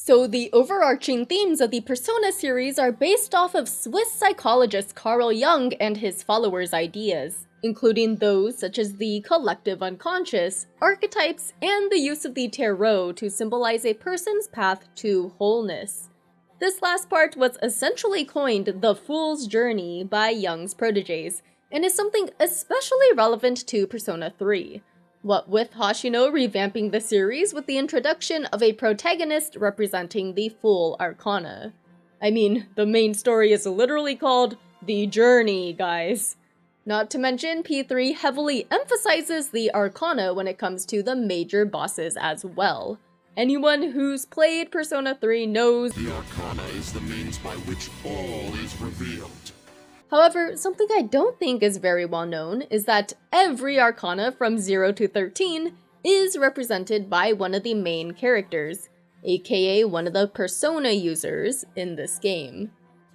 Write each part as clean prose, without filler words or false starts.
So the overarching themes of the Persona series are based off of Swiss psychologist Carl Jung and his followers' ideas, including those such as the collective unconscious, archetypes, and the use of the tarot to symbolize a person's path to wholeness. This last part was essentially coined the Fool's Journey by Jung's proteges, and is something especially relevant to Persona 3. What with Hoshino revamping the series with the introduction of a protagonist representing the full Arcana. I mean, the main story is literally called The Journey, guys. Not to mention, P3 heavily emphasizes the Arcana when it comes to the major bosses as well. Anyone who's played Persona 3 knows the Arcana is the means by which all is revealed. However, something I don't think is very well known is that every Arcana from 0 to 13 is represented by one of the main characters, aka one of the Persona users in this game.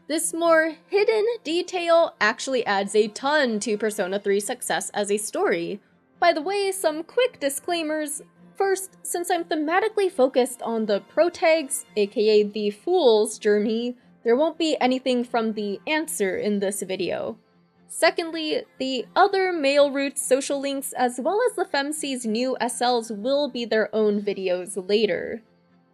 This more hidden detail actually adds a ton to Persona 3's success as a story. By the way, some quick disclaimers. First, since I'm thematically focused on the protags, aka the Fool's Journey, there won't be anything from the answer in this video. Secondly, the other male roots social links as well as the FemC's new SLs will be their own videos later.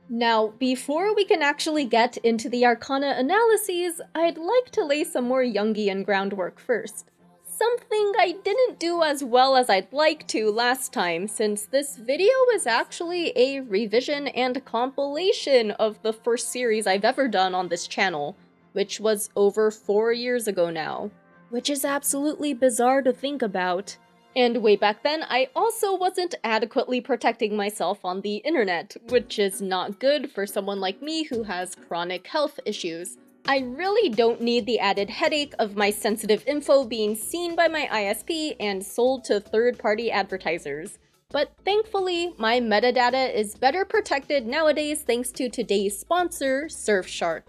Now, before we can actually get into the Arcana analyses, I'd like to lay some more Jungian groundwork first. Something I didn't do as well as I'd like to last time, since this video is actually a revision and compilation of the first series I've ever done on this channel, which was over 4 years ago now, which is absolutely bizarre to think about. And way back then, I also wasn't adequately protecting myself on the internet, which is not good for someone like me who has chronic health issues. I really don't need the added headache of my sensitive info being seen by my ISP and sold to third-party advertisers. But thankfully, my metadata is better protected nowadays thanks to today's sponsor, Surfshark.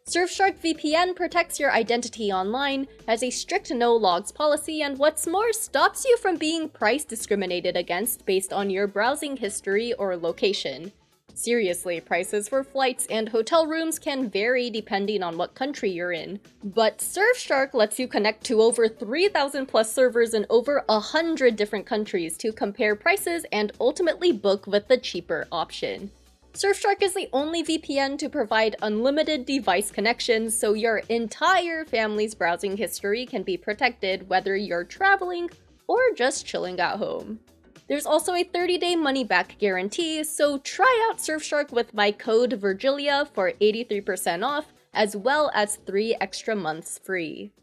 Surfshark VPN protects your identity online, has a strict no-logs policy, and what's more, stops you from being price discriminated against based on your browsing history or location. Seriously, prices for flights and hotel rooms can vary depending on what country you're in, but Surfshark lets you connect to over 3,000 plus servers in over 100 different countries to compare prices and ultimately book with the cheaper option. Surfshark is the only VPN to provide unlimited device connections, so your entire family's browsing history can be protected whether you're traveling or just chilling at home. There's also a 30-day money-back guarantee, so try out Surfshark with my code VIRGILIA for 83% off, as well as 3 extra months free.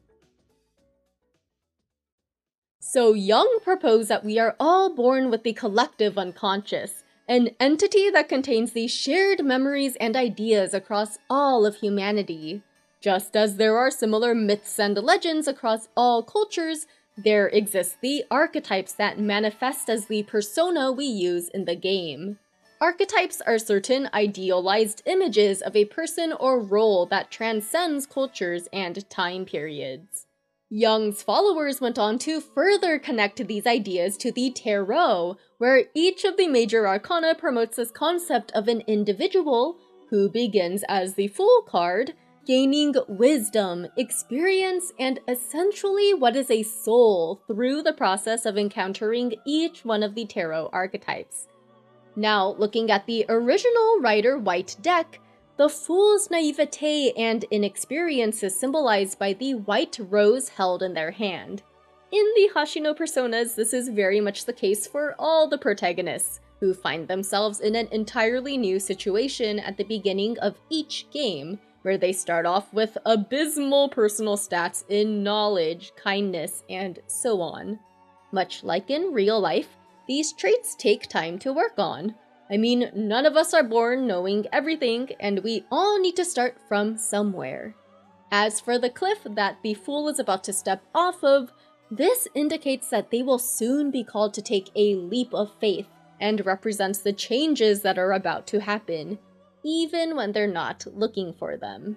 So Jung proposed that we are all born with the collective unconscious, an entity that contains the shared memories and ideas across all of humanity. Just as there are similar myths and legends across all cultures, there exist the archetypes that manifest as the persona we use in the game. Archetypes are certain idealized images of a person or role that transcends cultures and time periods. Jung's followers went on to further connect these ideas to the tarot, where each of the major arcana promotes this concept of an individual who begins as the Fool card, gaining wisdom, experience, and essentially what is a soul through the process of encountering each one of the tarot archetypes. Now, looking at the original Rider-Waite deck, the Fool's naivete and inexperience is symbolized by the white rose held in their hand. In the Hoshino personas, this is very much the case for all the protagonists, who find themselves in an entirely new situation at the beginning of each game, where they start off with abysmal personal stats in knowledge, kindness, and so on. Much like in real life, these traits take time to work on. I mean, none of us are born knowing everything, and we all need to start from somewhere. As for the cliff that the Fool is about to step off of, this indicates that they will soon be called to take a leap of faith, and represents the changes that are about to happen, even when they're not looking for them.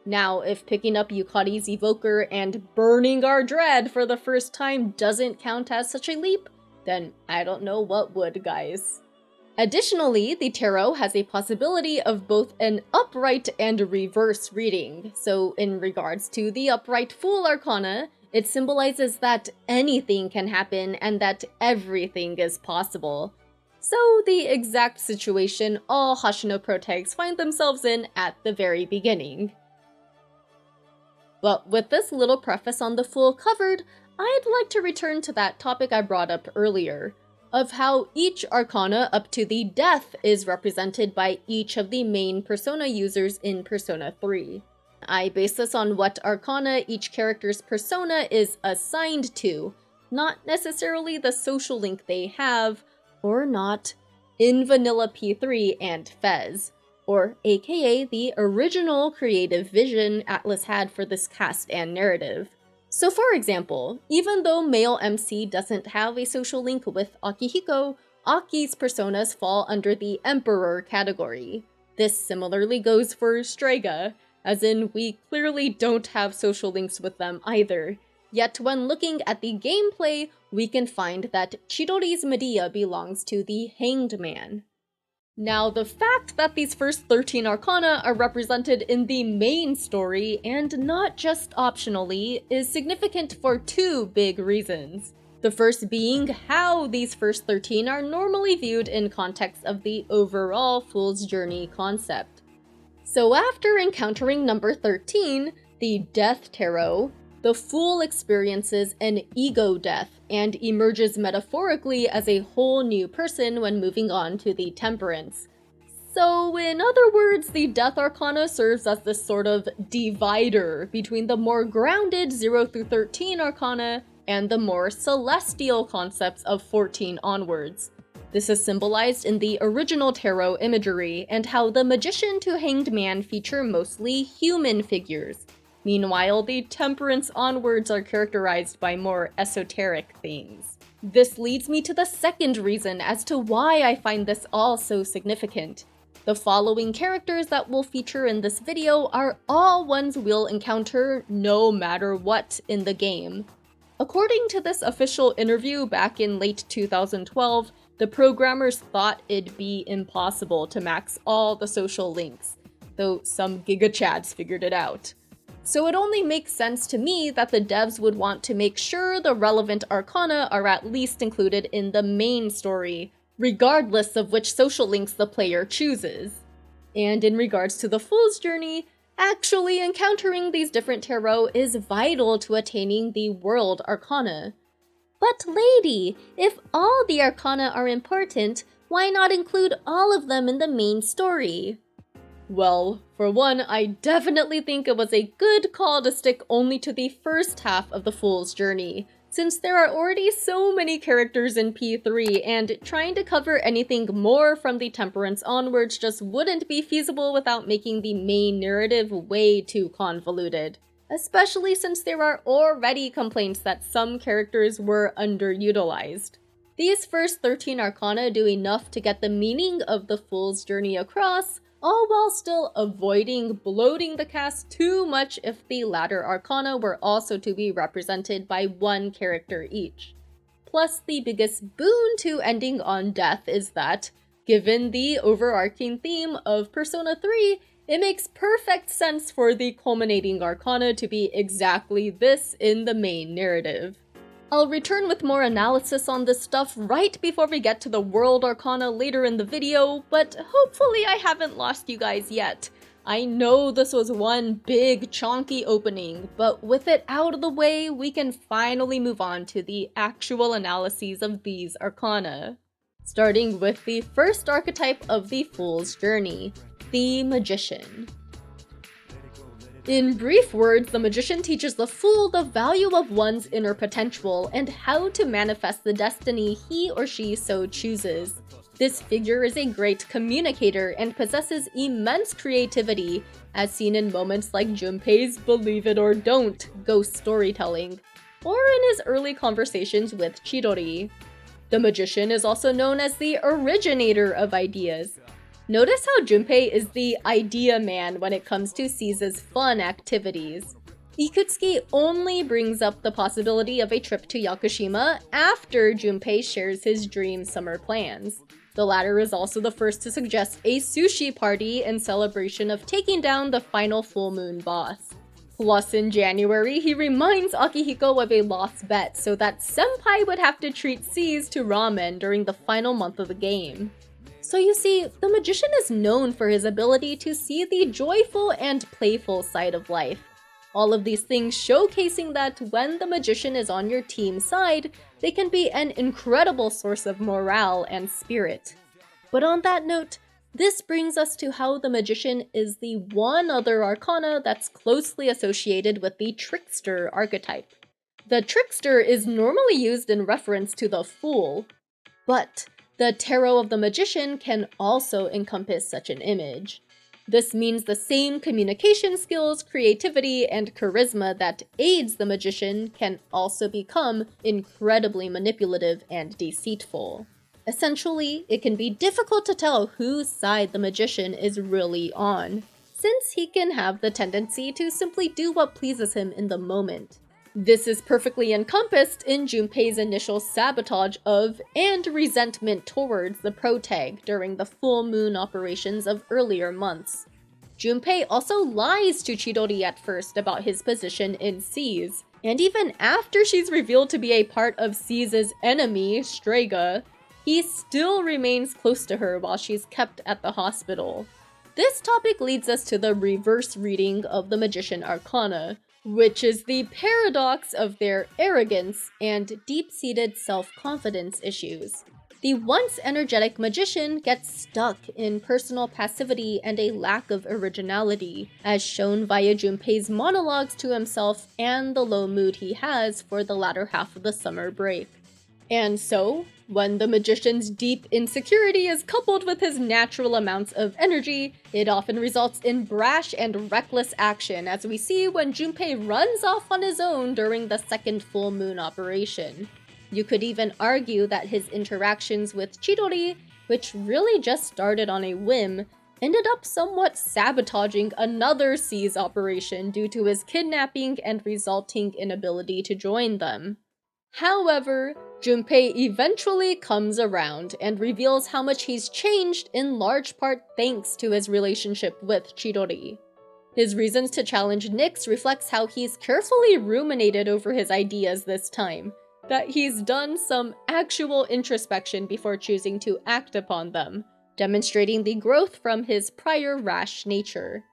Now, if picking up Yukari's evoker and burning our dread for the first time doesn't count as such a leap, then I don't know what would, guys. Additionally, the tarot has a possibility of both an upright and reverse reading. So in regards to the upright Fool Arcana, it symbolizes that anything can happen and that everything is possible. So the exact situation all Hashino protags find themselves in at the very beginning. But with this little preface on the Fool covered, I'd like to return to that topic I brought up earlier, of how each arcana up to the death is represented by each of the main persona users in Persona 3. I base this on what arcana each character's persona is assigned to, not necessarily the social link they have, or not, in vanilla P3 and Fez, or aka the original creative vision Atlas had for this cast and narrative. So for example, even though male MC doesn't have a social link with Akihiko, Aki's personas fall under the Emperor category. This similarly goes for Strega, as in we clearly don't have social links with them either. Yet when looking at the gameplay, we can find that Chidori's Medea belongs to the Hanged Man. Now, the fact that these first 13 arcana are represented in the main story, and not just optionally, is significant for two big reasons. The first being how these first 13 are normally viewed in context of the overall Fool's Journey concept. So after encountering number 13, the Death Tarot, the Fool experiences an ego death and emerges metaphorically as a whole new person when moving on to the Temperance. So in other words, the Death Arcana serves as this sort of divider between the more grounded 0 through 13 arcana and the more celestial concepts of 14 onwards. This is symbolized in the original tarot imagery and how the Magician to Hanged Man feature mostly human figures. Meanwhile, the Temperance onwards are characterized by more esoteric things. This leads me to the second reason as to why I find this all so significant. The following characters that will feature in this video are all ones we'll encounter no matter what in the game. According to this official interview back in late 2012, the programmers thought it'd be impossible to max all the social links, though some giga-chads figured it out. So it only makes sense to me that the devs would want to make sure the relevant arcana are at least included in the main story, regardless of which social links the player chooses. And in regards to the Fool's Journey, actually encountering these different tarot is vital to attaining the World Arcana. But lady, if all the arcana are important, why not include all of them in the main story? Well, for one, I definitely think it was a good call to stick only to the first half of the Fool's Journey, since there are already so many characters in P3 and trying to cover anything more from the Temperance onwards just wouldn't be feasible without making the main narrative way too convoluted. Especially since there are already complaints that some characters were underutilized. These first 13 arcana do enough to get the meaning of the Fool's Journey across, all while still avoiding bloating the cast too much if the latter arcana were also to be represented by one character each. Plus, the biggest boon to ending on death is that, given the overarching theme of Persona 3, it makes perfect sense for the culminating arcana to be exactly this in the main narrative. I'll return with more analysis on this stuff right before we get to the World Arcana later in the video, but hopefully I haven't lost you guys yet. I know this was one big chonky opening, but with it out of the way, we can finally move on to the actual analyses of these arcana. Starting with the first archetype of the Fool's Journey, the Magician. In brief words, the Magician teaches the Fool the value of one's inner potential and how to manifest the destiny he or she so chooses. This figure is a great communicator and possesses immense creativity, as seen in moments like Junpei's Believe It or Don't ghost storytelling, or in his early conversations with Chidori. The Magician is also known as the originator of ideas. Notice how Junpei is the idea man when it comes to Caesar's fun activities. Ikutsuki only brings up the possibility of a trip to Yakushima after Junpei shares his dream summer plans. The latter is also the first to suggest a sushi party in celebration of taking down the final full moon boss. Plus, in January, he reminds Akihiko of a lost bet so that Senpai would have to treat C's to ramen during the final month of the game. So you see, the magician is known for his ability to see the joyful and playful side of life. All of these things showcasing that when the magician is on your team's side, they can be an incredible source of morale and spirit. But on that note, this brings us to how the magician is the one other arcana that's closely associated with the trickster archetype. The trickster is normally used in reference to the fool, but the tarot of the magician can also encompass such an image. This means the same communication skills, creativity, and charisma that aids the magician can also become incredibly manipulative and deceitful. Essentially, it can be difficult to tell whose side the magician is really on, since he can have the tendency to simply do what pleases him in the moment. This is perfectly encompassed in Junpei's initial sabotage of and resentment towards the protag during the full moon operations of earlier months. Junpei also lies to Chidori at first about his position in C's, and even after she's revealed to be a part of C's enemy, Strega, he still remains close to her while she's kept at the hospital. This topic leads us to the reverse reading of the Magician Arcana, which is the paradox of their arrogance and deep-seated self-confidence issues. The once energetic magician gets stuck in personal passivity and a lack of originality, as shown via Junpei's monologues to himself and the low mood he has for the latter half of the summer break. And so, when the magician's deep insecurity is coupled with his natural amounts of energy, it often results in brash and reckless action, as we see when Junpei runs off on his own during the second full moon operation. You could even argue that his interactions with Chidori, which really just started on a whim, ended up somewhat sabotaging another C's operation due to his kidnapping and resulting inability to join them. However, Junpei eventually comes around and reveals how much he's changed in large part thanks to his relationship with Chidori. His reasons to challenge Nyx reflects how he's carefully ruminated over his ideas this time, that he's done some actual introspection before choosing to act upon them, demonstrating the growth from his prior rash nature.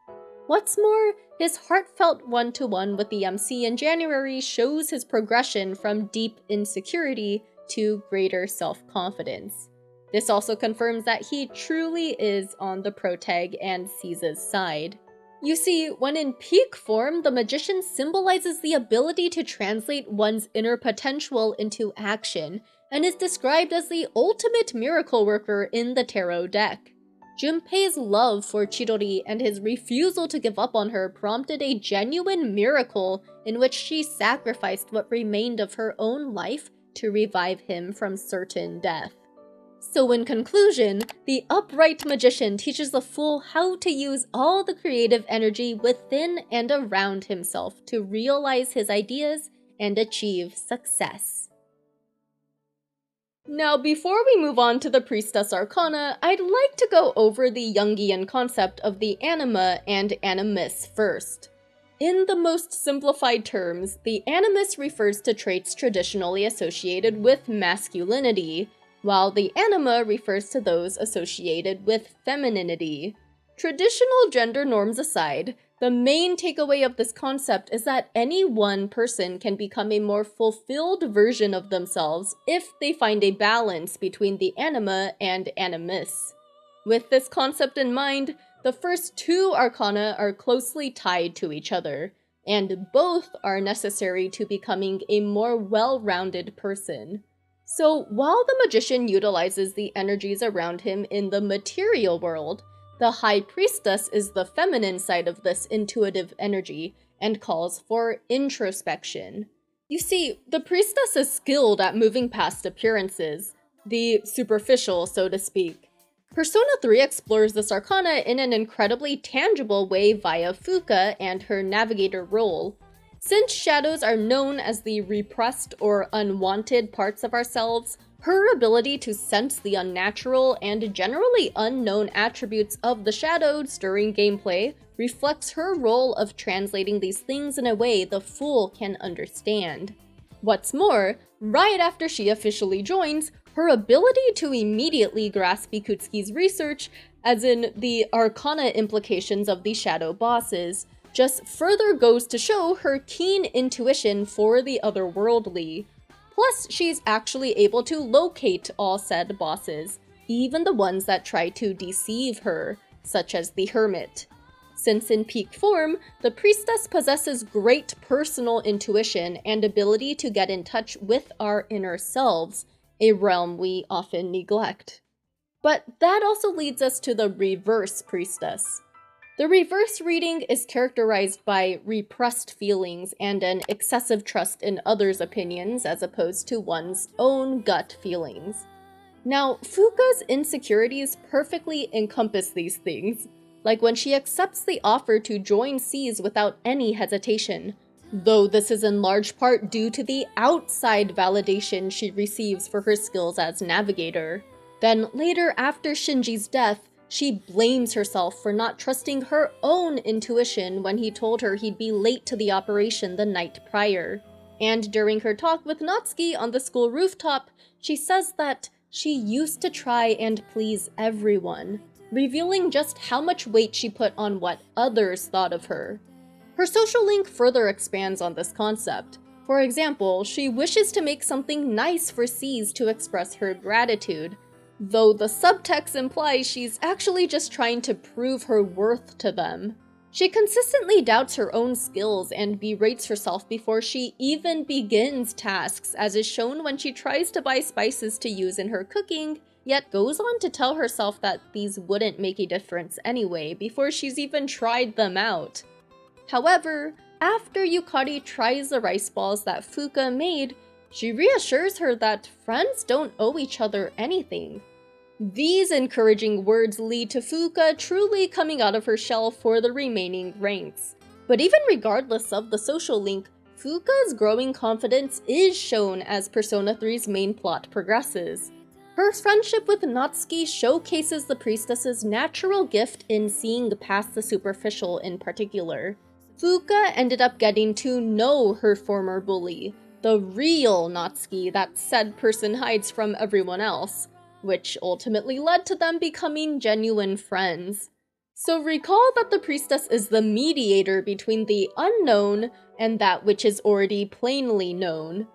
What's more, his heartfelt one-to-one with the MC in January shows his progression from deep insecurity to greater self-confidence. This also confirms that he truly is on the protag and Caesar's side. You see, when in peak form, the magician symbolizes the ability to translate one's inner potential into action, and is described as the ultimate miracle worker in the tarot deck. Junpei's love for Chidori and his refusal to give up on her prompted a genuine miracle in which she sacrificed what remained of her own life to revive him from certain death. So in conclusion, the upright magician teaches the fool how to use all the creative energy within and around himself to realize his ideas and achieve success. Now, before we move on to the Priestess Arcana, I'd like to go over the Jungian concept of the Anima and Animus first. In the most simplified terms, the Animus refers to traits traditionally associated with masculinity, while the Anima refers to those associated with femininity. Traditional gender norms aside, the main takeaway of this concept is that any one person can become a more fulfilled version of themselves if they find a balance between the Anima and Animus. With this concept in mind, the first two arcana are closely tied to each other, and both are necessary to becoming a more well-rounded person. So while the magician utilizes the energies around him in the material world, the High Priestess is the feminine side of this intuitive energy and calls for introspection. You see, the Priestess is skilled at moving past appearances, the superficial, so to speak. Persona 3 explores this arcana in an incredibly tangible way via Fuuka and her navigator role. Since shadows are known as the repressed or unwanted parts of ourselves, Her ability to sense the unnatural and generally unknown attributes of the shadows during gameplay reflects her role of translating these things in a way the Fool can understand. What's more, right after she officially joins, her ability to immediately grasp Ikutsuki's research, as in the Arcana implications of the shadow bosses, just further goes to show her keen intuition for the otherworldly. Plus, she's actually able to locate all said bosses, even the ones that try to deceive her, such as the Hermit. Since in peak form, the Priestess possesses great personal intuition and ability to get in touch with our inner selves, a realm we often neglect. But that also leads us to the reverse Priestess. The reverse reading is characterized by repressed feelings and an excessive trust in others' opinions as opposed to one's own gut feelings. Now, Fuuka's insecurities perfectly encompass these things, like when she accepts the offer to join Seas without any hesitation, though this is in large part due to the outside validation she receives for her skills as navigator. Then later, after Shinji's death, she blames herself for not trusting her own intuition when he told her he'd be late to the operation the night prior. And during her talk with Natsuki on the school rooftop, she says that she used to try and please everyone, revealing just how much weight she put on what others thought of her. Her social link further expands on this concept. For example, she wishes to make something nice for Seas to express her gratitude, though the subtext implies she's actually just trying to prove her worth to them. She consistently doubts her own skills and berates herself before she even begins tasks, as is shown when she tries to buy spices to use in her cooking, yet goes on to tell herself that these wouldn't make a difference anyway before she's even tried them out. However, after Yukari tries the rice balls that Fuuka made, she reassures her that friends don't owe each other anything. These encouraging words lead to Fuuka truly coming out of her shell for the remaining ranks. But even regardless of the social link, Fuuka's growing confidence is shown as Persona 3's main plot progresses. Her friendship with Natsuki showcases the Priestess's natural gift in seeing past the superficial in particular. Fuuka ended up getting to know her former bully, the real Natsuki that said person hides from everyone else, which ultimately led to them becoming genuine friends. So recall that the Priestess is the mediator between the unknown and that which is already plainly known.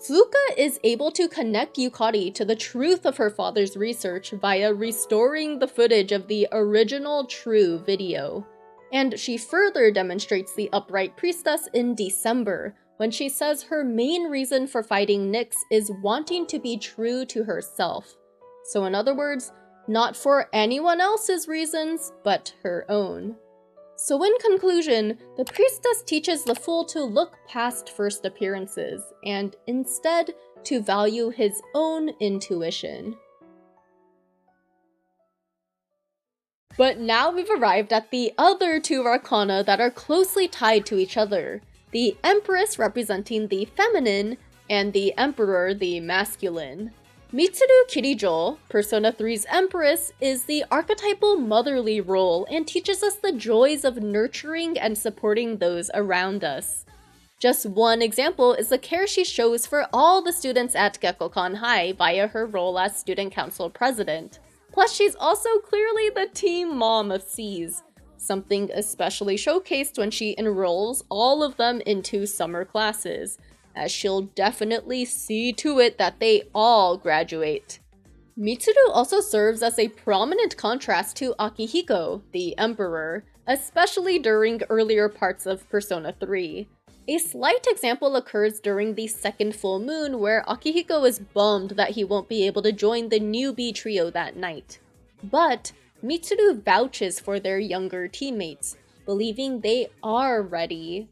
Fuuka is able to connect Yukari to the truth of her father's research via restoring the footage of the original true video. And she further demonstrates the upright Priestess in December, when she says her main reason for fighting Nyx is wanting to be true to herself. So in other words, not for anyone else's reasons, but her own. So in conclusion, the Priestess teaches the Fool to look past first appearances, and instead to value his own intuition. But now we've arrived at the other two Arcana that are closely tied to each other, the Empress representing the feminine, and the Emperor the masculine. Mitsuru Kirijo, Persona 3's Empress, is the archetypal motherly role and teaches us the joys of nurturing and supporting those around us. Just one example is the care she shows for all the students at Gekkoukan High via her role as Student Council President. Plus, she's also clearly the team mom of Seas, something especially showcased when she enrolls all of them into summer classes, as she'll definitely see to it that they all graduate. Mitsuru also serves as a prominent contrast to Akihiko, the Emperor, especially during earlier parts of Persona 3. A slight example occurs during the second full moon, where Akihiko is bummed that he won't be able to join the newbie trio that night. But Mitsuru vouches for their younger teammates, believing they are ready.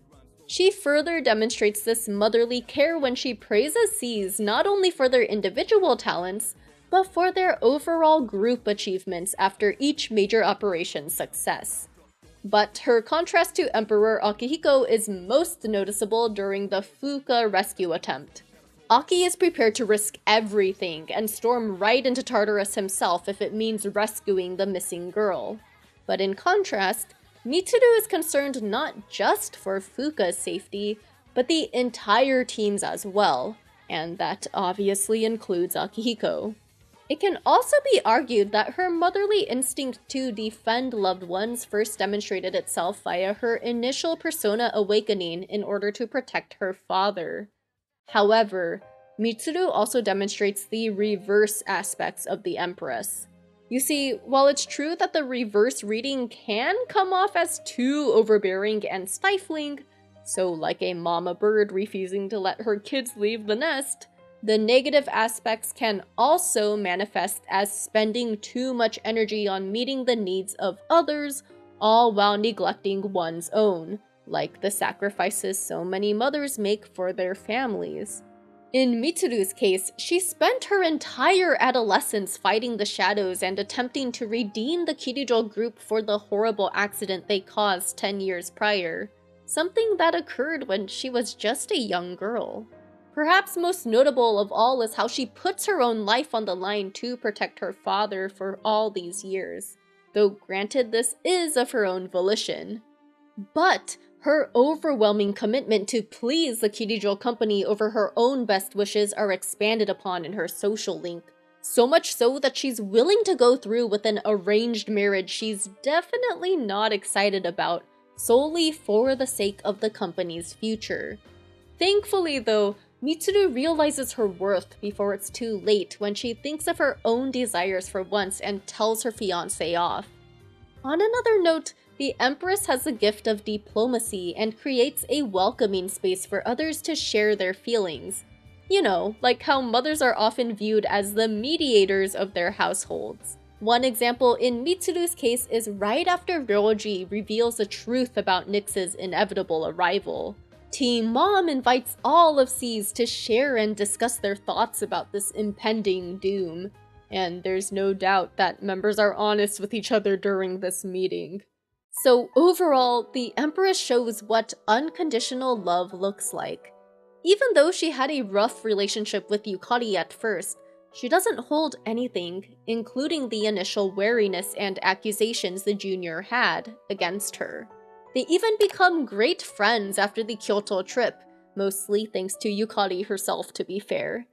She further demonstrates this motherly care when she praises Seas not only for their individual talents, but for their overall group achievements after each major operation's success. But her contrast to Emperor Akihiko is most noticeable during the Fuuka rescue attempt. Aki is prepared to risk everything and storm right into Tartarus himself if it means rescuing the missing girl. But in contrast, Mitsuru is concerned not just for Fuuka's safety, but the entire team's as well, and that obviously includes Akihiko. It can also be argued that her motherly instinct to defend loved ones first demonstrated itself via her initial persona awakening in order to protect her father. However, Mitsuru also demonstrates the reverse aspects of the Empress. You see, while it's true that the reverse reading can come off as too overbearing and stifling, so like a mama bird refusing to let her kids leave the nest, the negative aspects can also manifest as spending too much energy on meeting the needs of others, all while neglecting one's own, like the sacrifices so many mothers make for their families. In Mitsuru's case, she spent her entire adolescence fighting the shadows and attempting to redeem the Kirijo group for the horrible accident they caused 10 years prior, something that occurred when she was just a young girl. Perhaps most notable of all is how she puts her own life on the line to protect her father for all these years, though granted this is of her own volition. But her overwhelming commitment to please the Kirijo company over her own best wishes are expanded upon in her social link, so much so that she's willing to go through with an arranged marriage she's definitely not excited about, solely for the sake of the company's future. Thankfully though, Mitsuru realizes her worth before it's too late when she thinks of her own desires for once and tells her fiancé off. On another note, the Empress has the gift of diplomacy and creates a welcoming space for others to share their feelings. You know, like how mothers are often viewed as the mediators of their households. One example in Mitsuru's case is right after Ryoji reveals the truth about Nyx's inevitable arrival. Team Mom invites all of C's to share and discuss their thoughts about this impending doom, and there's no doubt that members are honest with each other during this meeting. So overall, the Empress shows what unconditional love looks like. Even though she had a rough relationship with Yukari at first, she doesn't hold anything, including the initial wariness and accusations the junior had against her. They even become great friends after the Kyoto trip, mostly thanks to Yukari herself to be fair.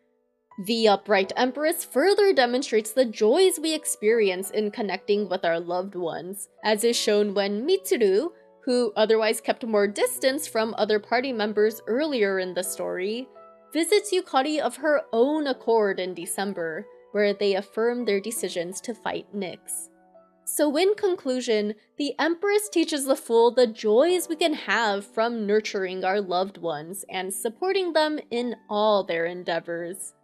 The upright Empress further demonstrates the joys we experience in connecting with our loved ones, as is shown when Mitsuru, who otherwise kept more distance from other party members earlier in the story, visits Yukari of her own accord in December, where they affirm their decisions to fight Nyx. So in conclusion, the Empress teaches the Fool the joys we can have from nurturing our loved ones and supporting them in all their endeavors.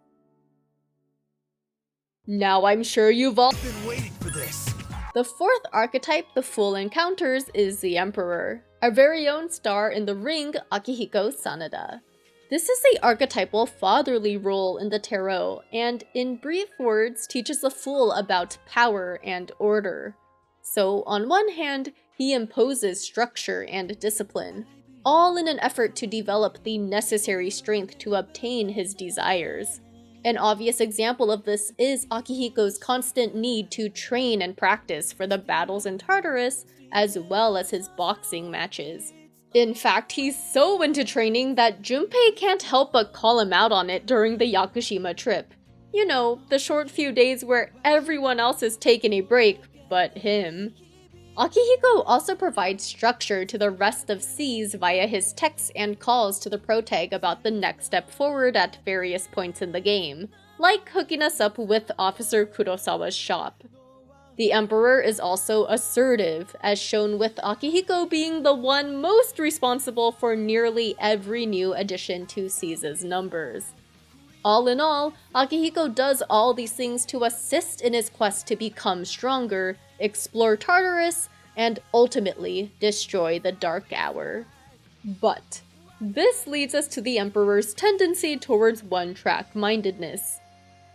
Now I'm sure you've all been waiting for this. The fourth archetype the Fool encounters is the Emperor, our very own star in the ring, Akihiko Sanada. This is the archetypal fatherly role in the tarot, and in brief words teaches the Fool about power and order. So on one hand, he imposes structure and discipline, all in an effort to develop the necessary strength to obtain his desires. An obvious example of this is Akihiko's constant need to train and practice for the battles in Tartarus, as well as his boxing matches. In fact, he's so into training that Junpei can't help but call him out on it during the Yakushima trip. You know, the short few days where everyone else is taking a break, but him. Akihiko also provides structure to the rest of C's via his texts and calls to the protag about the next step forward at various points in the game, like hooking us up with Officer Kurosawa's shop. The Emperor is also assertive, as shown with Akihiko being the one most responsible for nearly every new addition to C's numbers. All in all, Akihiko does all these things to assist in his quest to become stronger, explore Tartarus, and ultimately destroy the Dark Hour. But this leads us to the Emperor's tendency towards one-track mindedness.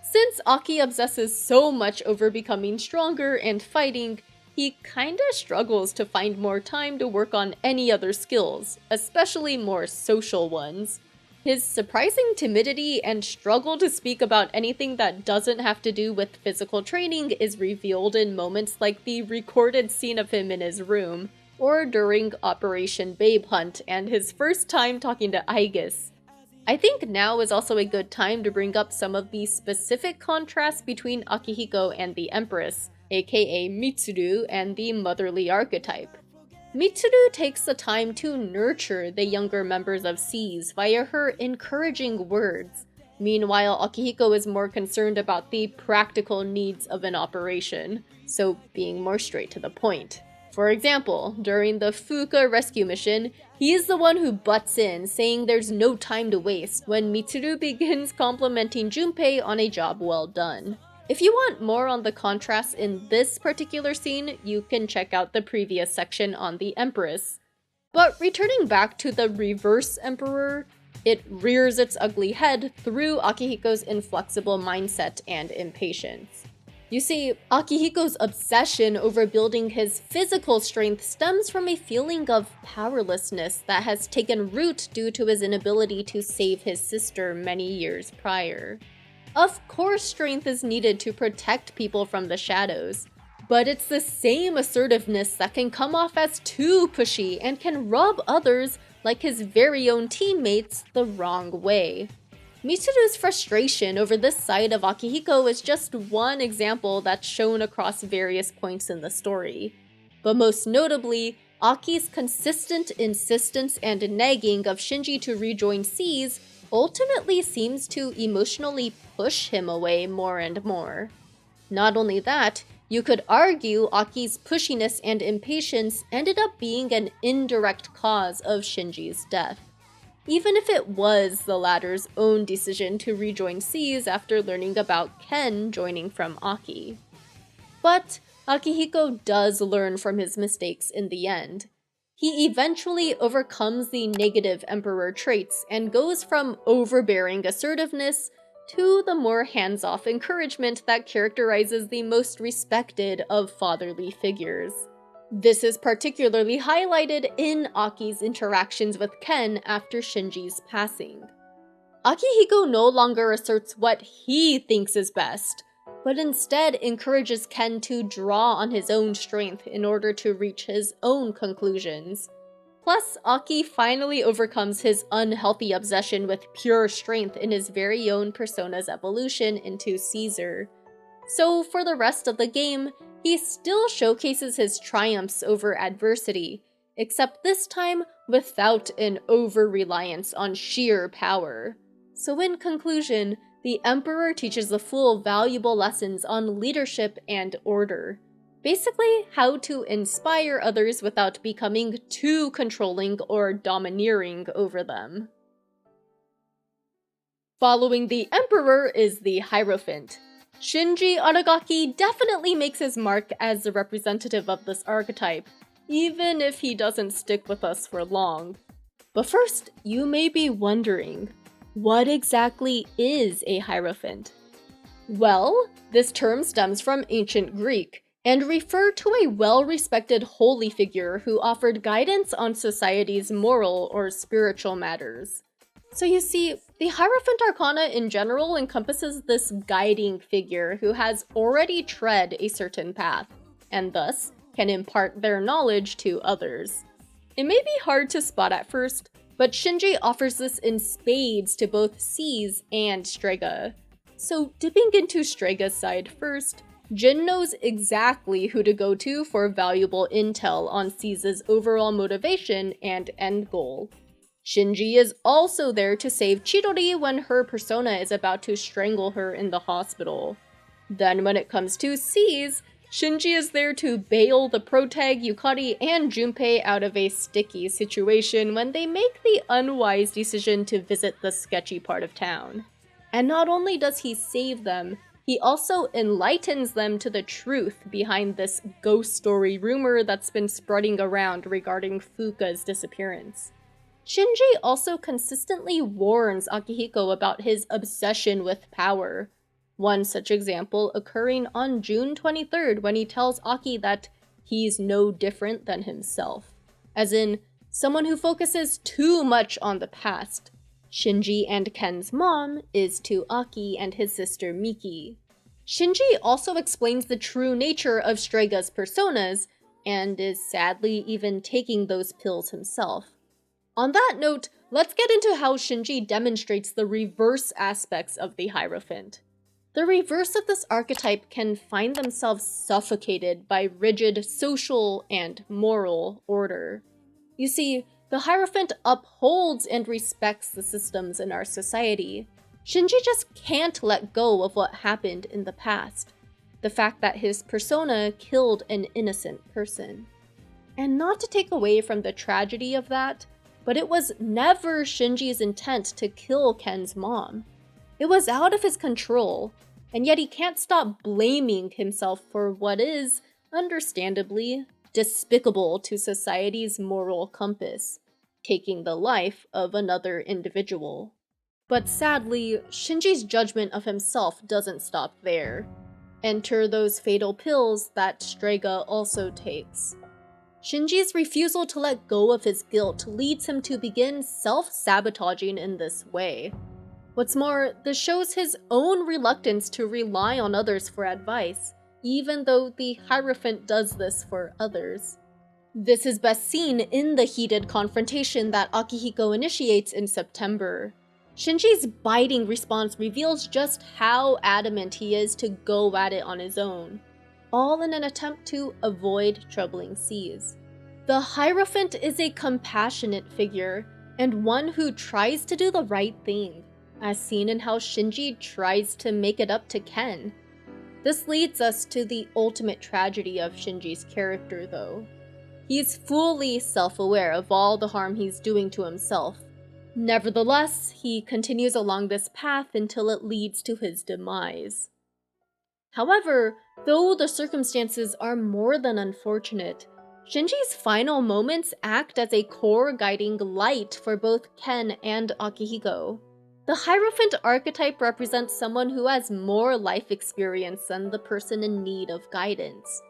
Since Aki obsesses so much over becoming stronger and fighting, he kinda struggles to find more time to work on any other skills, especially more social ones. His surprising timidity and struggle to speak about anything that doesn't have to do with physical training is revealed in moments like the recorded scene of him in his room, or during Operation Babe Hunt and his first time talking to Aigis. I think now is also a good time to bring up some of the specific contrasts between Akihiko and the Empress, aka Mitsuru and the motherly archetype. Mitsuru takes the time to nurture the younger members of SEAS via her encouraging words. Meanwhile, Akihiko is more concerned about the practical needs of an operation, so being more straight to the point. For example, during the Fuuka rescue mission, he is the one who butts in, saying there's no time to waste, when Mitsuru begins complimenting Junpei on a job well done. If you want more on the contrasts in this particular scene, you can check out the previous section on the Empress. But returning back to the reverse Emperor, it rears its ugly head through Akihiko's inflexible mindset and impatience. You see, Akihiko's obsession over building his physical strength stems from a feeling of powerlessness that has taken root due to his inability to save his sister many years prior. Of course, strength is needed to protect people from the shadows, but it's the same assertiveness that can come off as too pushy and can rub others, like his very own teammates, the wrong way. Mitsuru's frustration over this side of Akihiko is just one example that's shown across various points in the story. But most notably, Aki's consistent insistence and nagging of Shinji to rejoin SEAS ultimately seems to emotionally push him away more and more. Not only that, you could argue Aki's pushiness and impatience ended up being an indirect cause of Shinji's death, even if it was the latter's own decision to rejoin SEAS after learning about Ken joining from Aki. But Akihiko does learn from his mistakes in the end. He eventually overcomes the negative Emperor traits and goes from overbearing assertiveness to the more hands-off encouragement that characterizes the most respected of fatherly figures. This is particularly highlighted in Aki's interactions with Ken after Shinji's passing. Akihiko no longer asserts what he thinks is best, but instead encourages Ken to draw on his own strength in order to reach his own conclusions. Plus, Aki finally overcomes his unhealthy obsession with pure strength in his very own persona's evolution into Caesar. So for the rest of the game, he still showcases his triumphs over adversity, except this time without an over-reliance on sheer power. So in conclusion, the Emperor teaches the fool valuable lessons on leadership and order. Basically, how to inspire others without becoming too controlling or domineering over them. Following the Emperor is the Hierophant. Shinji Aragaki definitely makes his mark as the representative of this archetype, even if he doesn't stick with us for long. But first, you may be wondering, what exactly is a Hierophant? Well, this term stems from ancient Greek, and referred to a well-respected holy figure who offered guidance on society's moral or spiritual matters. So you see, the Hierophant Arcana in general encompasses this guiding figure who has already tread a certain path, and thus can impart their knowledge to others. It may be hard to spot at first, but Shinji offers this in spades to both SEAS and Strega. So dipping into Strega's side first, Jin knows exactly who to go to for valuable intel on SEAS's overall motivation and end goal. Shinji is also there to save Chidori when her persona is about to strangle her in the hospital. Then when it comes to SEAS, Shinji is there to bail the protag Yukari and Junpei out of a sticky situation when they make the unwise decision to visit the sketchy part of town. And not only does he save them, he also enlightens them to the truth behind this ghost story rumor that's been spreading around regarding Fuuka's disappearance. Shinji also consistently warns Akihiko about his obsession with power. One such example occurring on June 23rd when he tells Aki that he's no different than himself, as in, someone who focuses too much on the past. Shinji and Ken's mom is to Aki and his sister Miki. Shinji also explains the true nature of Strega's personas, and is sadly even taking those pills himself. On that note, let's get into how Shinji demonstrates the reverse aspects of the Hierophant. The reverse of this archetype can find themselves suffocated by rigid social and moral order. You see, the Hierophant upholds and respects the systems in our society. Shinji just can't let go of what happened in the past. The fact that his persona killed an innocent person. And not to take away from the tragedy of that, but it was never Shinji's intent to kill Ken's mom. It was out of his control, and yet he can't stop blaming himself for what is, understandably, despicable to society's moral compass, taking the life of another individual. But sadly, Shinji's judgment of himself doesn't stop there. Enter those fatal pills that Strega also takes. Shinji's refusal to let go of his guilt leads him to begin self-sabotaging in this way. What's more, this shows his own reluctance to rely on others for advice, even though the Hierophant does this for others. This is best seen in the heated confrontation that Akihiko initiates in September. Shinji's biting response reveals just how adamant he is to go at it on his own, all in an attempt to avoid troubling seas. The Hierophant is a compassionate figure, and one who tries to do the right thing, as seen in how Shinji tries to make it up to Ken. This leads us to the ultimate tragedy of Shinji's character, though. He's fully self-aware of all the harm he's doing to himself. Nevertheless, he continues along this path until it leads to his demise. However, though the circumstances are more than unfortunate, Shinji's final moments act as a core guiding light for both Ken and Akihiko. The Hierophant archetype represents someone who has more life experience than the person in need of guidance.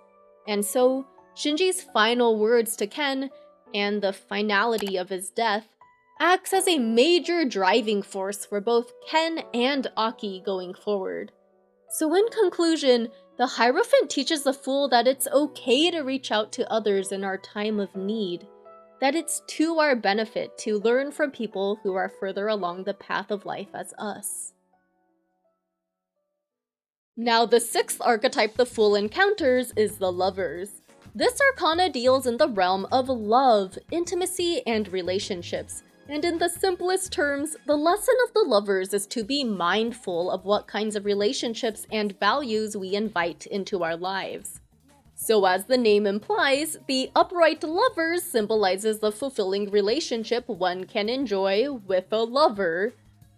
And so, Shinji's final words to Ken, and the finality of his death, acts as a major driving force for both Ken and Aki going forward. So in conclusion, the Hierophant teaches the Fool that it's okay to reach out to others in our time of need, that it's to our benefit to learn from people who are further along the path of life as us. Now the sixth archetype the Fool encounters is the Lovers. This arcana deals in the realm of love, intimacy, and relationships. And in the simplest terms, the lesson of the Lovers is to be mindful of what kinds of relationships and values we invite into our lives. So as the name implies, the upright Lovers symbolizes the fulfilling relationship one can enjoy with a lover.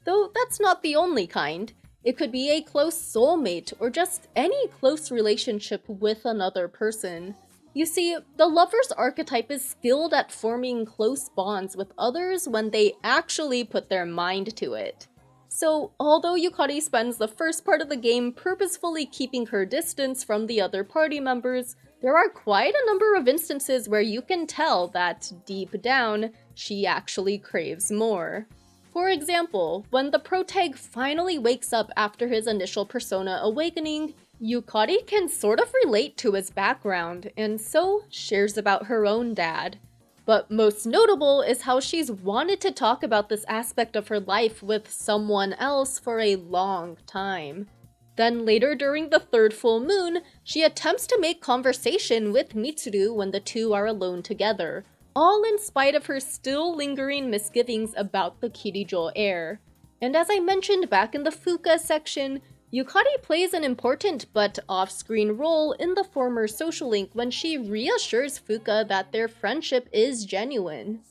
Though that's not the only kind. It could be a close soulmate or just any close relationship with another person. You see, the Lover's archetype is skilled at forming close bonds with others when they actually put their mind to it. So, although Yukari spends the first part of the game purposefully keeping her distance from the other party members, there are quite a number of instances where you can tell that, deep down, she actually craves more. For example, when the protag finally wakes up after his initial persona awakening, Yukari can sort of relate to his background, and so shares about her own dad. But most notable is how she's wanted to talk about this aspect of her life with someone else for a long time. Then later during the third full moon, she attempts to make conversation with Mitsuru when the two are alone together, all in spite of her still lingering misgivings about the Kirijo heir. And as I mentioned back in the Fuuka section, Yukari plays an important but off-screen role in the former social link when she reassures Fuuka that their friendship is genuine.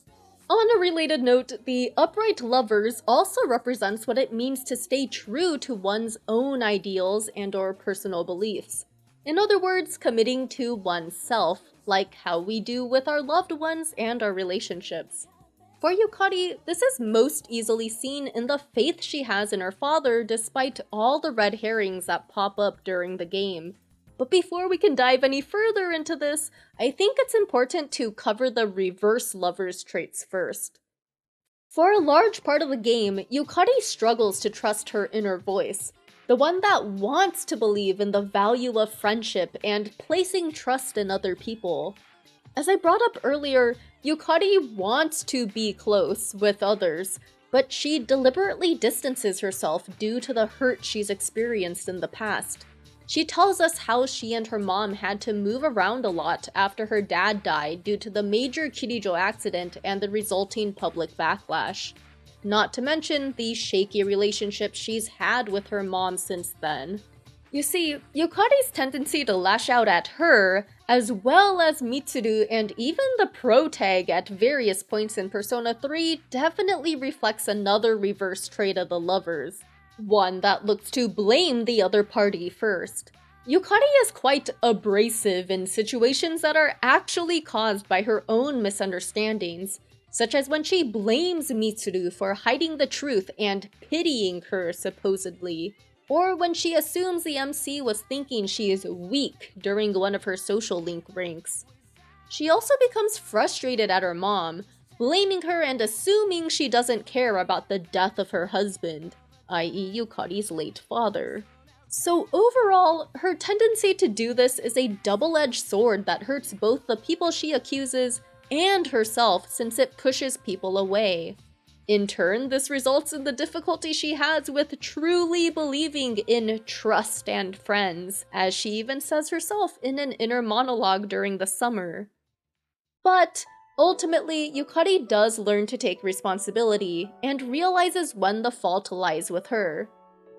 On a related note, the upright Lovers also represents what it means to stay true to one's own ideals and/or personal beliefs. In other words, committing to oneself, like how we do with our loved ones and our relationships. For Yukari, this is most easily seen in the faith she has in her father despite all the red herrings that pop up during the game. But before we can dive any further into this, I think it's important to cover the reverse Lovers traits first. For a large part of the game, Yukari struggles to trust her inner voice, the one that wants to believe in the value of friendship and placing trust in other people. As I brought up earlier, Yukari wants to be close with others, but she deliberately distances herself due to the hurt she's experienced in the past. She tells us how she and her mom had to move around a lot after her dad died due to the major Kirijo accident and the resulting public backlash. Not to mention the shaky relationship she's had with her mom since then. You see, Yukari's tendency to lash out at her, as well as Mitsuru and even the pro-tag at various points in Persona 3, definitely reflects another reverse trait of the lovers. One that looks to blame the other party first. Yukari is quite abrasive in situations that are actually caused by her own misunderstandings, such as when she blames Mitsuru for hiding the truth and pitying her, supposedly, or when she assumes the MC was thinking she is weak during one of her social link ranks. She also becomes frustrated at her mom, blaming her and assuming she doesn't care about the death of her husband, i.e. Yukari's late father. So overall, her tendency to do this is a double-edged sword that hurts both the people she accuses and herself, since it pushes people away. In turn, this results in the difficulty she has with truly believing in trust and friends, as she even says herself in an inner monologue during the summer. But ultimately, Yukari does learn to take responsibility, and realizes when the fault lies with her.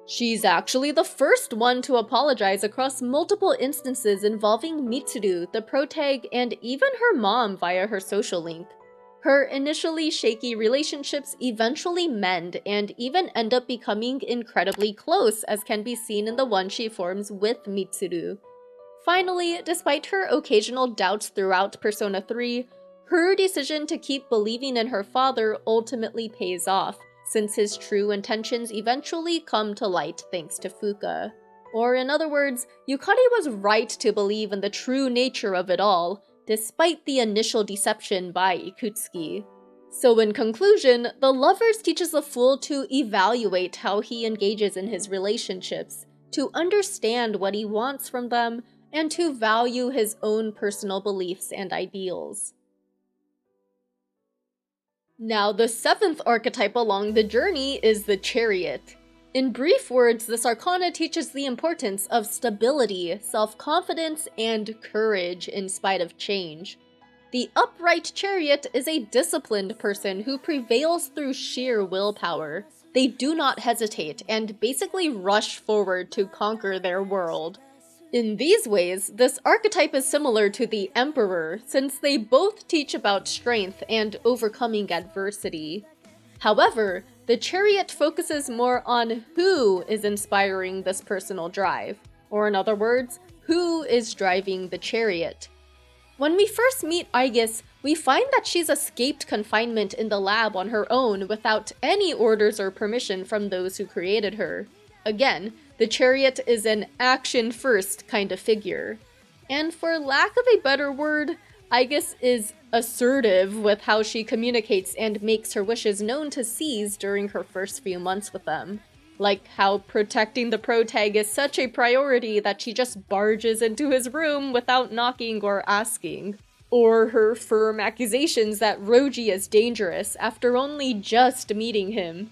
She's actually the first one to apologize across multiple instances involving Mitsuru, the protag, and even her mom via her social link. Her initially shaky relationships eventually mend and even end up becoming incredibly close, as can be seen in the one she forms with Mitsuru. Finally, despite her occasional doubts throughout Persona 3, her decision to keep believing in her father ultimately pays off, since his true intentions eventually come to light thanks to Fuuka. Or in other words, Yukari was right to believe in the true nature of it all, despite the initial deception by Ikutsuki. So in conclusion, the Lovers teaches the Fool to evaluate how he engages in his relationships, to understand what he wants from them, and to value his own personal beliefs and ideals. Now, the 7th archetype along the journey is the Chariot. In brief words, this arcana teaches the importance of stability, self-confidence, and courage in spite of change. The upright Chariot is a disciplined person who prevails through sheer willpower. They do not hesitate and basically rush forward to conquer their world. In these ways, this archetype is similar to the Emperor, since they both teach about strength and overcoming adversity. However, the Chariot focuses more on who is inspiring this personal drive, or in other words, who is driving the Chariot. When we first meet Aigis, we find that she's escaped confinement in the lab on her own without any orders or permission from those who created her. Again, the Chariot is an action-first kind of figure. And for lack of a better word, Aigis is assertive with how she communicates and makes her wishes known to C's during her first few months with them. Like how protecting the protag is such a priority that she just barges into his room without knocking or asking. Or her firm accusations that Ryoji is dangerous after only just meeting him.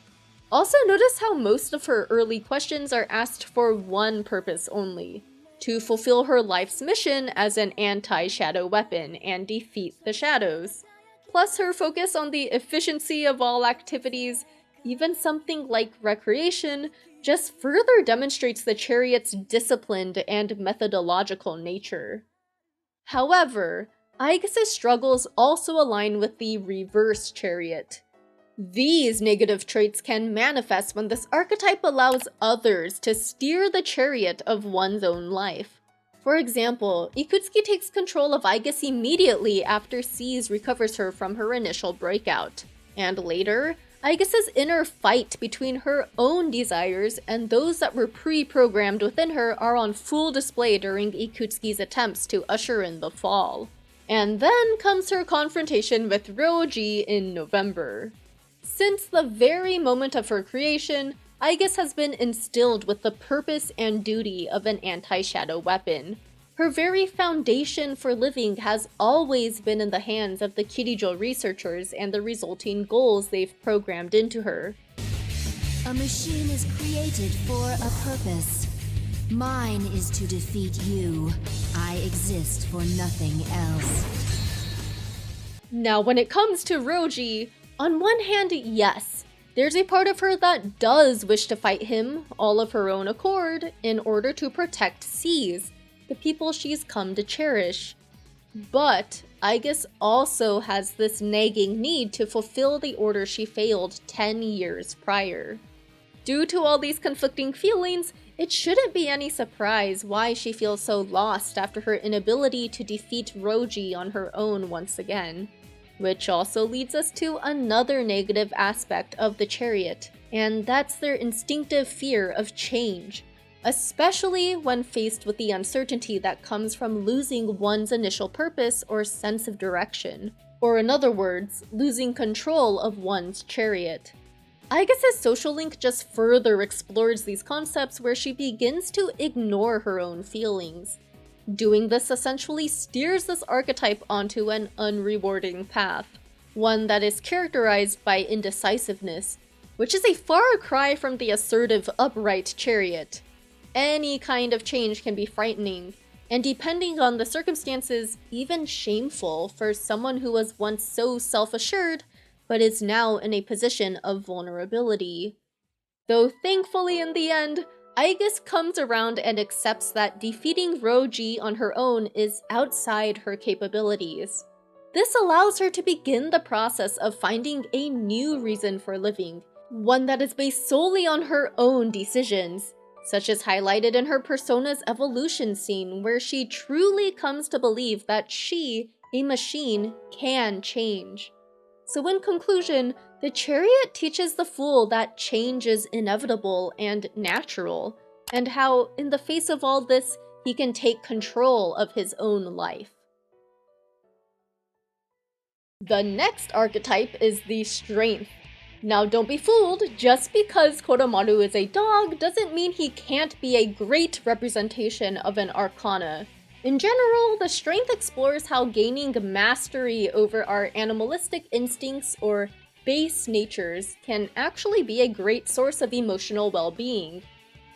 Also, notice how most of her early questions are asked for one purpose only: to fulfill her life's mission as an anti-shadow weapon and defeat the shadows. Plus, her focus on the efficiency of all activities, even something like recreation, just further demonstrates the Chariot's disciplined and methodological nature. However, Aigis' struggles also align with the reverse Chariot. These negative traits can manifest when this archetype allows others to steer the chariot of one's own life. For example, Ikutsuki takes control of Aigis immediately after C's recovers her from her initial breakout. And later, Aigis' inner fight between her own desires and those that were pre-programmed within her are on full display during Ikutsuki's attempts to usher in the fall. And then comes her confrontation with Ryoji in November. Since the very moment of her creation, Aigis has been instilled with the purpose and duty of an anti-shadow weapon. Her very foundation for living has always been in the hands of the Kirijo researchers and the resulting goals they've programmed into her. A machine is created for a purpose. Mine is to defeat you. I exist for nothing else. Now, when it comes to Ryoji, on one hand, yes, there's a part of her that does wish to fight him, all of her own accord, in order to protect Seas, the people she's come to cherish. But Aigis also has this nagging need to fulfill the order she failed 10 years prior. Due to all these conflicting feelings, it shouldn't be any surprise why she feels so lost after her inability to defeat Ryoji on her own once again. Which also leads us to another negative aspect of the Chariot, and that's their instinctive fear of change. Especially when faced with the uncertainty that comes from losing one's initial purpose or sense of direction, or in other words, losing control of one's chariot. Aigis' social link just further explores these concepts where she begins to ignore her own feelings. Doing this essentially steers this archetype onto an unrewarding path, one that is characterized by indecisiveness, which is a far cry from the assertive, upright chariot. Any kind of change can be frightening, and depending on the circumstances, even shameful for someone who was once so self-assured, but is now in a position of vulnerability. Though thankfully in the end, Aigis comes around and accepts that defeating Ryoji on her own is outside her capabilities. This allows her to begin the process of finding a new reason for living, one that is based solely on her own decisions, such as highlighted in her persona's evolution scene, where she truly comes to believe that she, a machine, can change. So in conclusion, the Chariot teaches the fool that change is inevitable and natural, and how, in the face of all this, he can take control of his own life. The next archetype is the Strength. Now don't be fooled, just because Koromaru is a dog doesn't mean he can't be a great representation of an Arcana. In general, the Strength explores how gaining mastery over our animalistic instincts or base natures can actually be a great source of emotional well-being.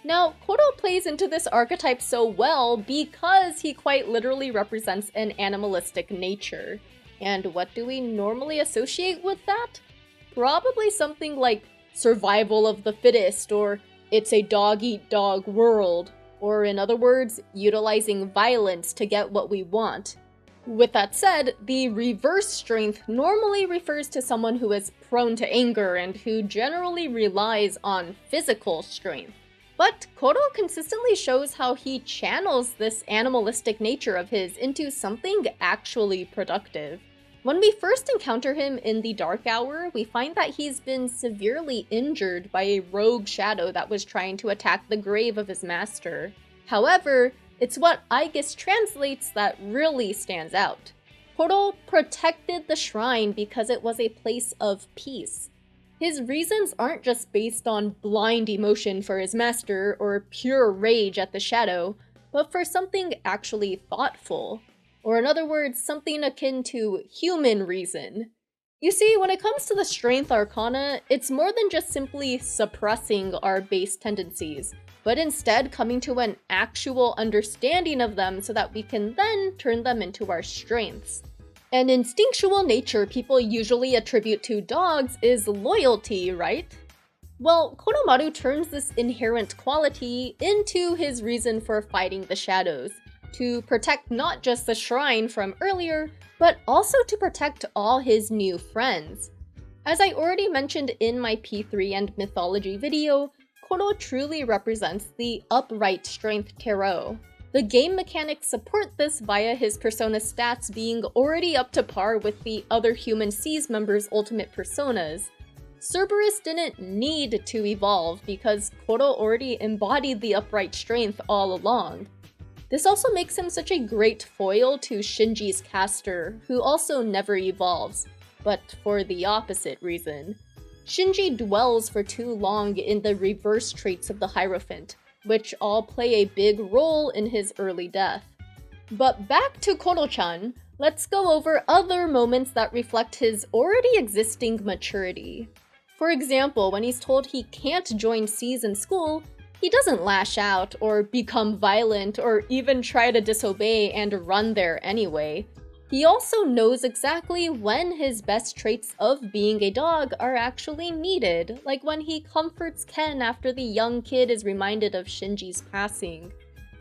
Now, Koro plays into this archetype so well because he quite literally represents an animalistic nature. And what do we normally associate with that? Probably something like survival of the fittest, or it's a dog-eat-dog world, or in other words, utilizing violence to get what we want. With that said, the reverse Strength normally refers to someone who is prone to anger and who generally relies on physical strength. But Koro consistently shows how he channels this animalistic nature of his into something actually productive. When we first encounter him in the Dark Hour, we find that he's been severely injured by a rogue shadow that was trying to attack the grave of his master. However, it's what Aigis translates that really stands out. Koro protected the shrine because it was a place of peace. His reasons aren't just based on blind emotion for his master or pure rage at the shadow, but for something actually thoughtful. Or in other words, something akin to human reason. You see, when it comes to the Strength Arcana, it's more than just simply suppressing our base tendencies, but instead coming to an actual understanding of them so that we can then turn them into our strengths. An instinctual nature people usually attribute to dogs is loyalty, right? Well, Koromaru turns this inherent quality into his reason for fighting the shadows, to protect not just the shrine from earlier, but also to protect all his new friends. As I already mentioned in my P3 and Mythology video, Koro truly represents the upright Strength tarot. The game mechanics support this via his persona stats being already up to par with the other human Seas members' ultimate personas. Cerberus didn't need to evolve because Koro already embodied the upright strength all along. This also makes him such a great foil to Shinji's caster, who also never evolves, but for the opposite reason. Shinji dwells for too long in the reverse traits of the Hierophant, which all play a big role in his early death. But back to Koro-chan, let's go over other moments that reflect his already existing maturity. For example, when he's told he can't join C's in school, he doesn't lash out or become violent or even try to disobey and run there anyway. He also knows exactly when his best traits of being a dog are actually needed, like when he comforts Ken after the young kid is reminded of Shinji's passing.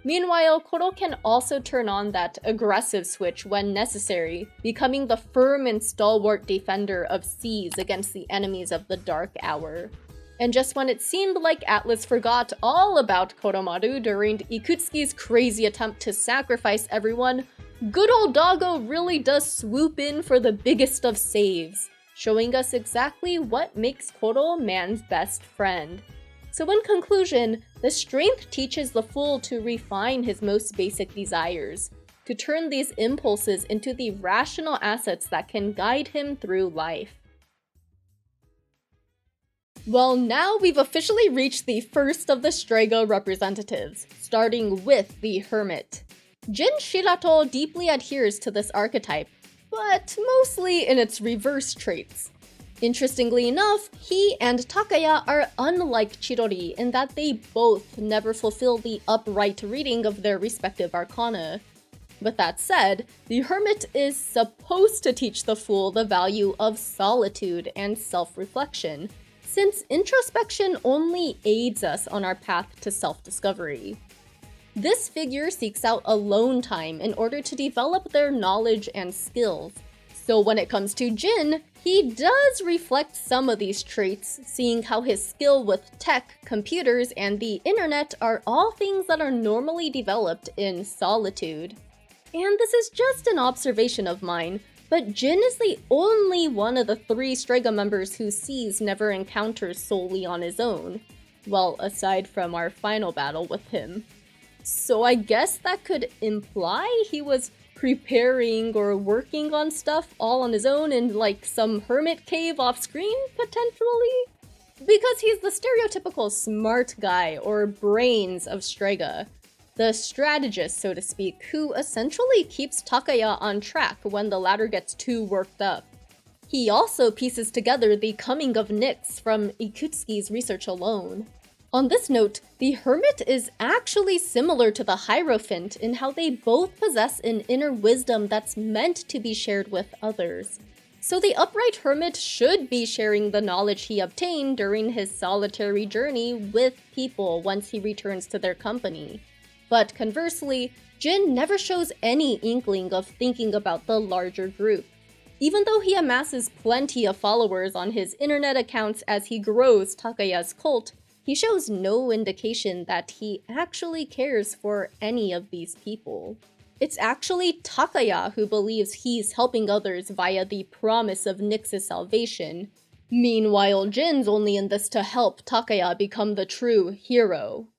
Meanwhile, Koro can also turn on that aggressive switch when necessary, becoming the firm and stalwart defender of C's against the enemies of the Dark Hour. And just when it seemed like Atlas forgot all about Koromaru during Ikutsuki's crazy attempt to sacrifice everyone, good old doggo really does swoop in for the biggest of saves, showing us exactly what makes Koro man's best friend. So in conclusion, the strength teaches the fool to refine his most basic desires, to turn these impulses into the rational assets that can guide him through life. Well, now we've officially reached the first of the Strega representatives, starting with the Hermit. Jin Shirato deeply adheres to this archetype, but mostly in its reverse traits. Interestingly enough, he and Takaya are unlike Chidori in that they both never fulfill the upright reading of their respective arcana. With that said, the Hermit is supposed to teach the fool the value of solitude and self-reflection, since introspection only aids us on our path to self-discovery. This figure seeks out alone time in order to develop their knowledge and skills. So when it comes to Jin, he does reflect some of these traits, seeing how his skill with tech, computers, and the internet are all things that are normally developed in solitude. And this is just an observation of mine, but Jin is the only one of the 3 Strega members who C's never encounters solely on his own. Well, aside from our final battle with him. So I guess that could imply he was preparing or working on stuff all on his own in like some hermit cave off screen, potentially? Because he's the stereotypical smart guy or brains of Strega. The strategist, so to speak, who essentially keeps Takaya on track when the latter gets too worked up. He also pieces together the coming of Nyx from Ikutsuki's research alone. On this note, the Hermit is actually similar to the Hierophant in how they both possess an inner wisdom that's meant to be shared with others. So the upright Hermit should be sharing the knowledge he obtained during his solitary journey with people once he returns to their company. But conversely, Jin never shows any inkling of thinking about the larger group. Even though he amasses plenty of followers on his internet accounts as he grows Takaya's cult, he shows no indication that he actually cares for any of these people. It's actually Takaya who believes he's helping others via the promise of Nyx's salvation. Meanwhile, Jin's only in this to help Takaya become the true hero.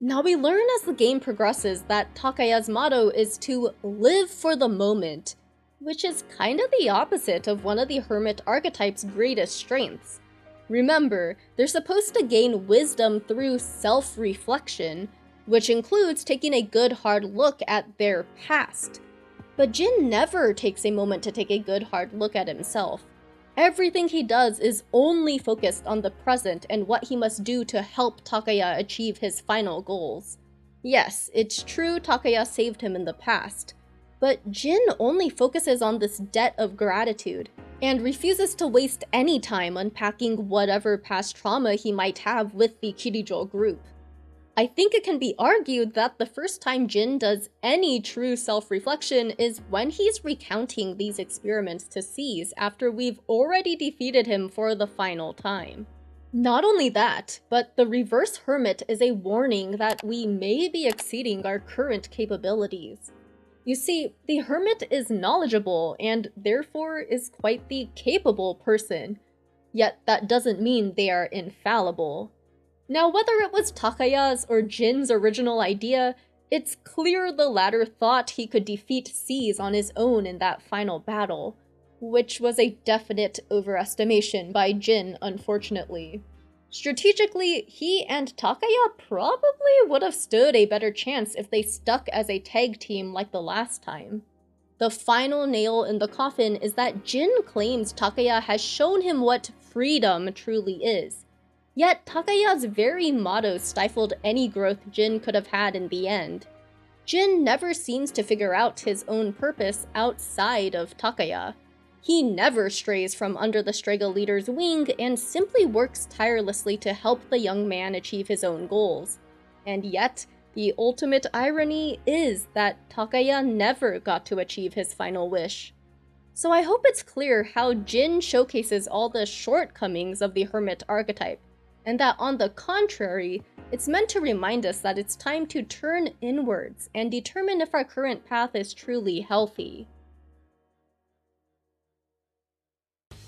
Now we learn as the game progresses that Takaya's motto is to live for the moment, which is kinda the opposite of one of the Hermit archetype's greatest strengths. Remember, they're supposed to gain wisdom through self-reflection, which includes taking a good hard look at their past. But Jin never takes a moment to take a good hard look at himself. Everything he does is only focused on the present and what he must do to help Takaya achieve his final goals. Yes, it's true Takaya saved him in the past, but Jin only focuses on this debt of gratitude, and refuses to waste any time unpacking whatever past trauma he might have with the Kirijo group. I think it can be argued that the first time Jin does any true self-reflection is when he's recounting these experiments to C's after we've already defeated him for the final time. Not only that, but the reverse Hermit is a warning that we may be exceeding our current capabilities. You see, the Hermit is knowledgeable and therefore is quite the capable person, yet that doesn't mean they are infallible. Now, whether it was Takaya's or Jin's original idea, it's clear the latter thought he could defeat C's on his own in that final battle. which was a definite overestimation by Jin, unfortunately. Strategically, he and Takaya probably would have stood a better chance if they stuck as a tag team like the last time. The final nail in the coffin is that Jin claims Takaya has shown him what freedom truly is. Yet Takaya's very motto stifled any growth Jin could have had in the end. Jin never seems to figure out his own purpose outside of Takaya. He never strays from under the Strega leader's wing and simply works tirelessly to help the young man achieve his own goals. And yet, the ultimate irony is that Takaya never got to achieve his final wish. So I hope it's clear how Jin showcases all the shortcomings of the Hermit archetype, and that on the contrary, it's meant to remind us that it's time to turn inwards and determine if our current path is truly healthy.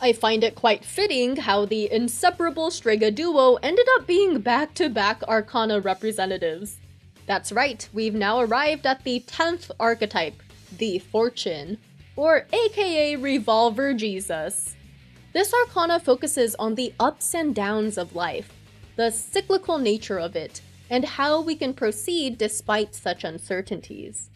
I find it quite fitting how the inseparable Strega duo ended up being back-to-back Arcana representatives. That's right, we've now arrived at the 10th archetype, the Fortune, or aka Revolver Jesus. This Arcana focuses on the ups and downs of life, the cyclical nature of it, and how we can proceed despite such uncertainties.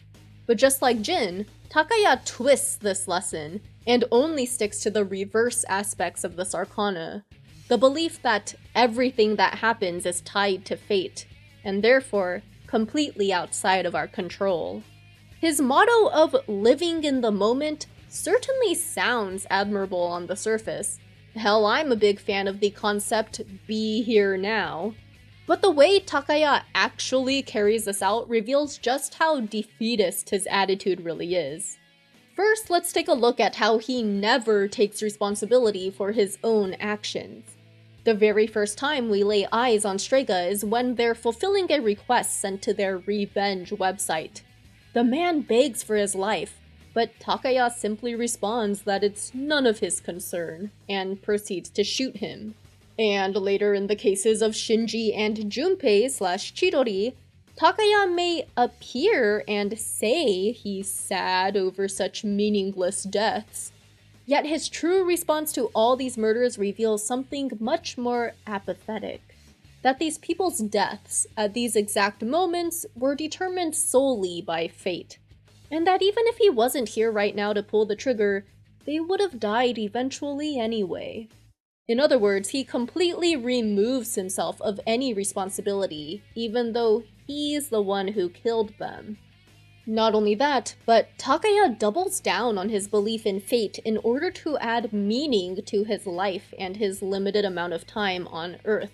But just like Jin, Takaya twists this lesson, and only sticks to the reverse aspects of this Arcana, the belief that everything that happens is tied to fate, and therefore completely outside of our control. His motto of living in the moment certainly sounds admirable on the surface. Hell, I'm a big fan of the concept be here now. But the way Takaya actually carries this out reveals just how defeatist his attitude really is. First, let's take a look at how he never takes responsibility for his own actions. The very first time we lay eyes on Strega is when they're fulfilling a request sent to their revenge website. The man begs for his life, but Takaya simply responds that it's none of his concern, and proceeds to shoot him. And later in the cases of Shinji and Junpei / Chidori, Takaya may appear and say he's sad over such meaningless deaths, yet his true response to all these murders reveals something much more apathetic. That these people's deaths at these exact moments were determined solely by fate, and that even if he wasn't here right now to pull the trigger, they would have died eventually anyway. In other words, he completely removes himself of any responsibility, even though he's the one who killed them. Not only that, but Takaya doubles down on his belief in fate in order to add meaning to his life and his limited amount of time on Earth.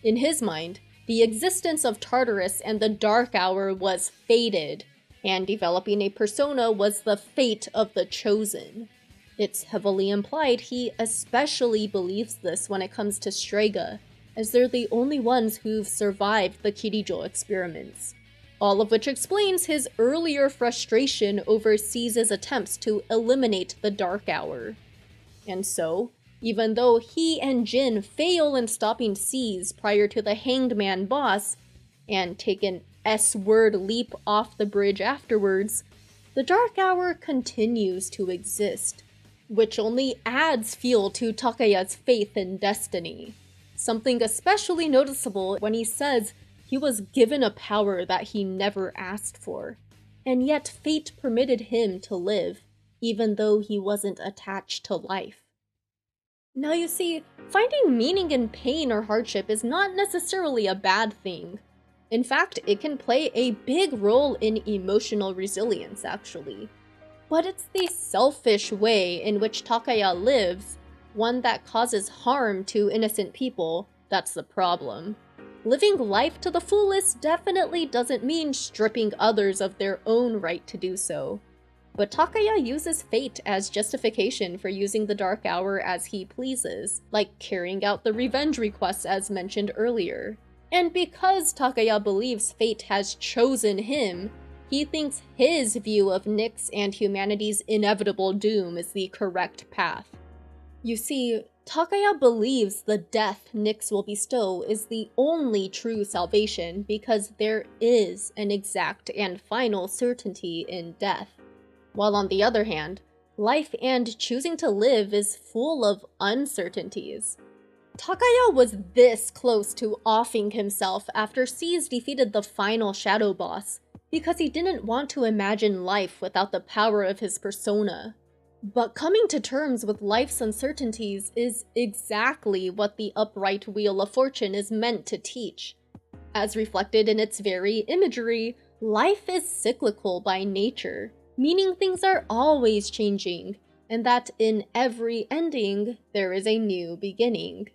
In his mind, the existence of Tartarus and the Dark Hour was fated, and developing a persona was the fate of the chosen. It's heavily implied he especially believes this when it comes to Strega, as they're the only ones who've survived the Kirijo experiments. All of which explains his earlier frustration over Caes's attempts to eliminate the Dark Hour. And so, even though he and Jin fail in stopping Caes prior to the Hanged Man boss, and take an S-word leap off the bridge afterwards, the Dark Hour continues to exist, which only adds fuel to Takaya's faith in destiny. Something especially noticeable when he says he was given a power that he never asked for, and yet fate permitted him to live, even though he wasn't attached to life. Now you see, finding meaning in pain or hardship is not necessarily a bad thing. In fact, it can play a big role in emotional resilience, actually. But it's the selfish way in which Takaya lives, one that causes harm to innocent people, that's the problem. Living life to the fullest definitely doesn't mean stripping others of their own right to do so. But Takaya uses fate as justification for using the Dark Hour as he pleases, like carrying out the revenge requests as mentioned earlier. And because Takaya believes fate has chosen him, he thinks his view of Nyx and humanity's inevitable doom is the correct path. You see, Takaya believes the death Nyx will bestow is the only true salvation because there is an exact and final certainty in death. While on the other hand, Life and choosing to live is full of uncertainties. Takaya was this close to offing himself after C's defeated the final shadow boss, because he didn't want to imagine life without the power of his persona. But coming to terms with life's uncertainties is exactly what the upright Wheel of Fortune is meant to teach. As reflected in its very imagery, life is cyclical by nature, meaning things are always changing, and that in every ending, there is a new beginning.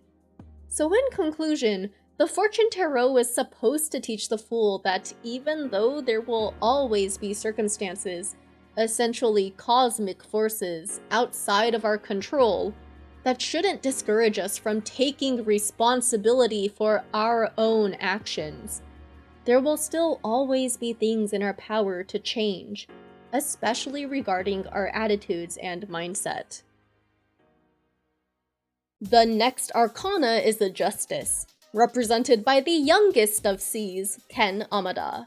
So in conclusion, the Fortune Tarot is supposed to teach the Fool that even though there will always be circumstances, essentially cosmic forces outside of our control, that shouldn't discourage us from taking responsibility for our own actions. There will still always be things in our power to change, especially regarding our attitudes and mindset. The next Arcana is the Justice, represented by the youngest of C's, Ken Amada.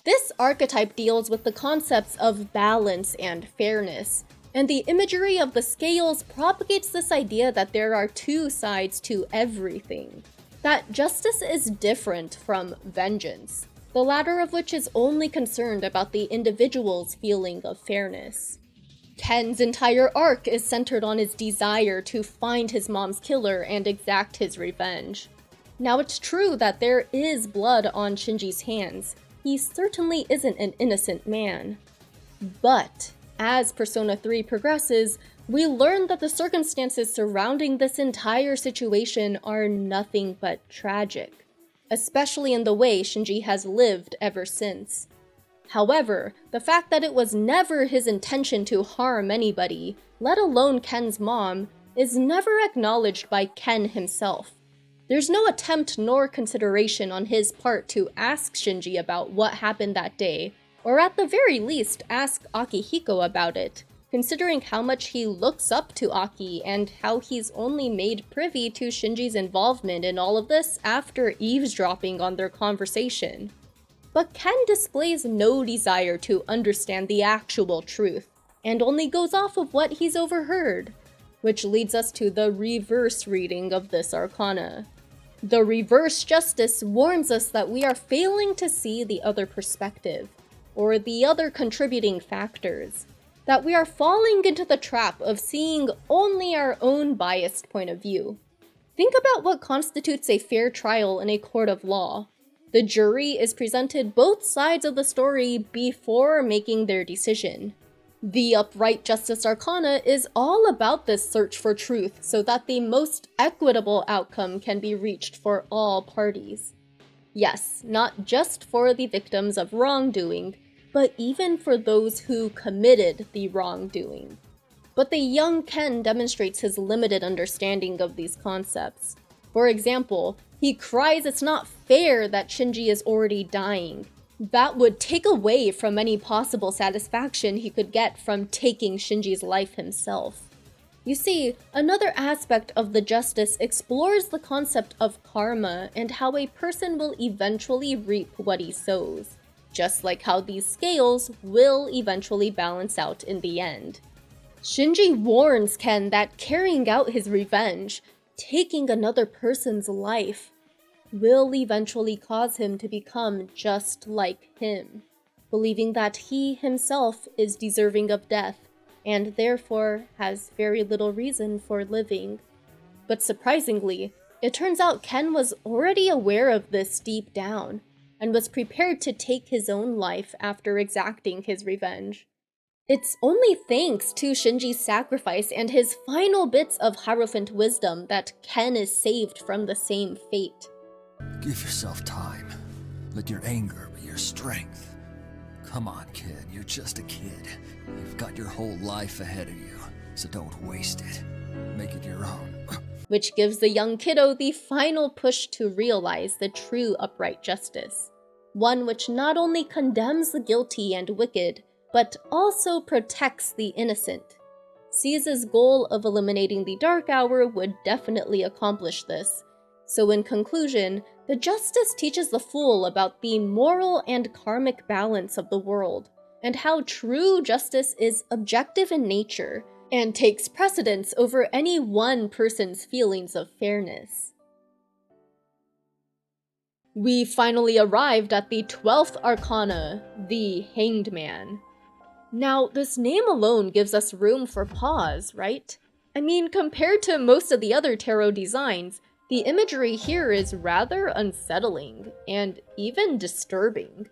This archetype deals with the concepts of balance and fairness, and the imagery of the scales propagates this idea that there are two sides to everything. That justice is different from vengeance, the latter of which is only concerned about the individual's feeling of fairness. Ken's entire arc is centered on his desire to find his mom's killer and exact his revenge. Now it's true that there is blood on Shinji's hands. He certainly isn't an innocent man. But as Persona 3 progresses, we learn that the circumstances surrounding this entire situation are nothing but tragic, especially in the way Shinji has lived ever since. However, the fact that it was never his intention to harm anybody, let alone Ken's mom, is never acknowledged by Ken himself. There's no attempt nor consideration on his part to ask Shinji about what happened that day, or at the very least ask Akihiko about it, considering how much he looks up to Aki and how he's only made privy to Shinji's involvement in all of this after eavesdropping on their conversation. But Ken displays no desire to understand the actual truth, and only goes off of what he's overheard, which leads us to the reverse reading of this Arcana. The reverse justice warns us that we are failing to see the other perspective, or the other contributing factors, that we are falling into the trap of seeing only our own biased point of view. Think about what constitutes a fair trial in a court of law. The jury is presented both sides of the story before making their decision. The Upright Justice Arcana is all about this search for truth so that the most equitable outcome can be reached for all parties. Yes, not just for the victims of wrongdoing, but even for those who committed the wrongdoing. But the young Ken demonstrates his limited understanding of these concepts. For example, he cries it's not fair that Shinji is already dying. That would take away from any possible satisfaction he could get from taking Shinji's life himself. You see, another aspect of the justice explores the concept of karma and how a person will eventually reap what he sows, just like how these scales will eventually balance out in the end. Shinji warns Ken that carrying out his revenge, taking another person's life, will eventually cause him to become just like him, believing that he himself is deserving of death, and therefore has very little reason for living. But surprisingly, it turns out Ken was already aware of this deep down, and was prepared to take his own life after exacting his revenge. It's only thanks to Shinji's sacrifice and his final bits of Hierophant wisdom that Ken is saved from the same fate. Give yourself time. Let your anger be your strength. Come on, kid, you're just a kid. You've got your whole life ahead of you, so don't waste it. Make it your own. Which gives the young kiddo the final push to realize the true upright justice. One which not only condemns the guilty and wicked, but also protects the innocent. Caesar's goal of eliminating the Dark Hour would definitely accomplish this. So in conclusion, the justice teaches the fool about the moral and karmic balance of the world, and how true justice is objective in nature and takes precedence over any one person's feelings of fairness. We finally arrived at the 12th Arcana, the Hanged Man. Now, this name alone gives us room for pause, right? I mean, compared to most of the other tarot designs, the imagery here is rather unsettling, and even disturbing.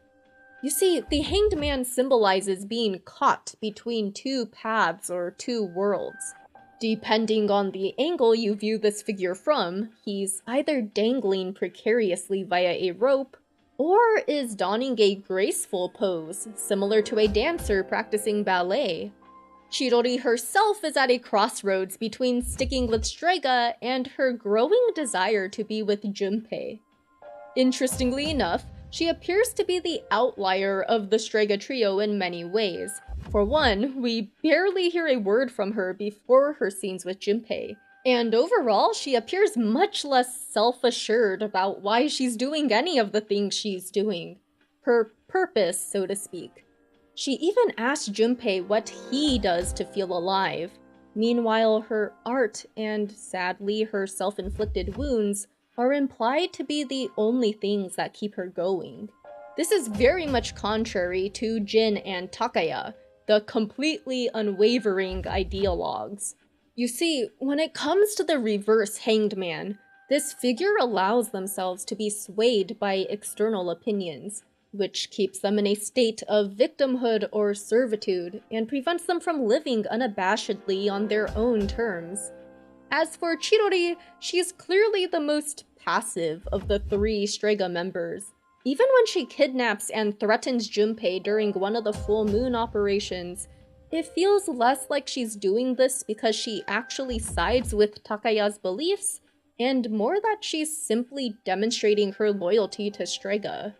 You see, the Hanged Man symbolizes being caught between two paths or two worlds. Depending on the angle you view this figure from, he's either dangling precariously via a rope, or is donning a graceful pose, similar to a dancer practicing ballet. Chidori herself is at a crossroads between sticking with Strega and her growing desire to be with Junpei. Interestingly enough, she appears to be the outlier of the Strega trio in many ways. For one, we barely hear a word from her before her scenes with Junpei, and overall she appears much less self-assured about why she's doing any of the things she's doing. Her purpose, so to speak. She even asks Junpei what he does to feel alive. Meanwhile, her art and, sadly, her self-inflicted wounds are implied to be the only things that keep her going. This is very much contrary to Jin and Takaya, the completely unwavering ideologues. You see, when it comes to the reverse Hanged Man, this figure allows themselves to be swayed by external opinions, which keeps them in a state of victimhood or servitude and prevents them from living unabashedly on their own terms. As for Chidori, she's clearly the most passive of the three Strega members. Even when she kidnaps and threatens Junpei during one of the full moon operations, it feels less like she's doing this because she actually sides with Takaya's beliefs, and more that she's simply demonstrating her loyalty to Strega.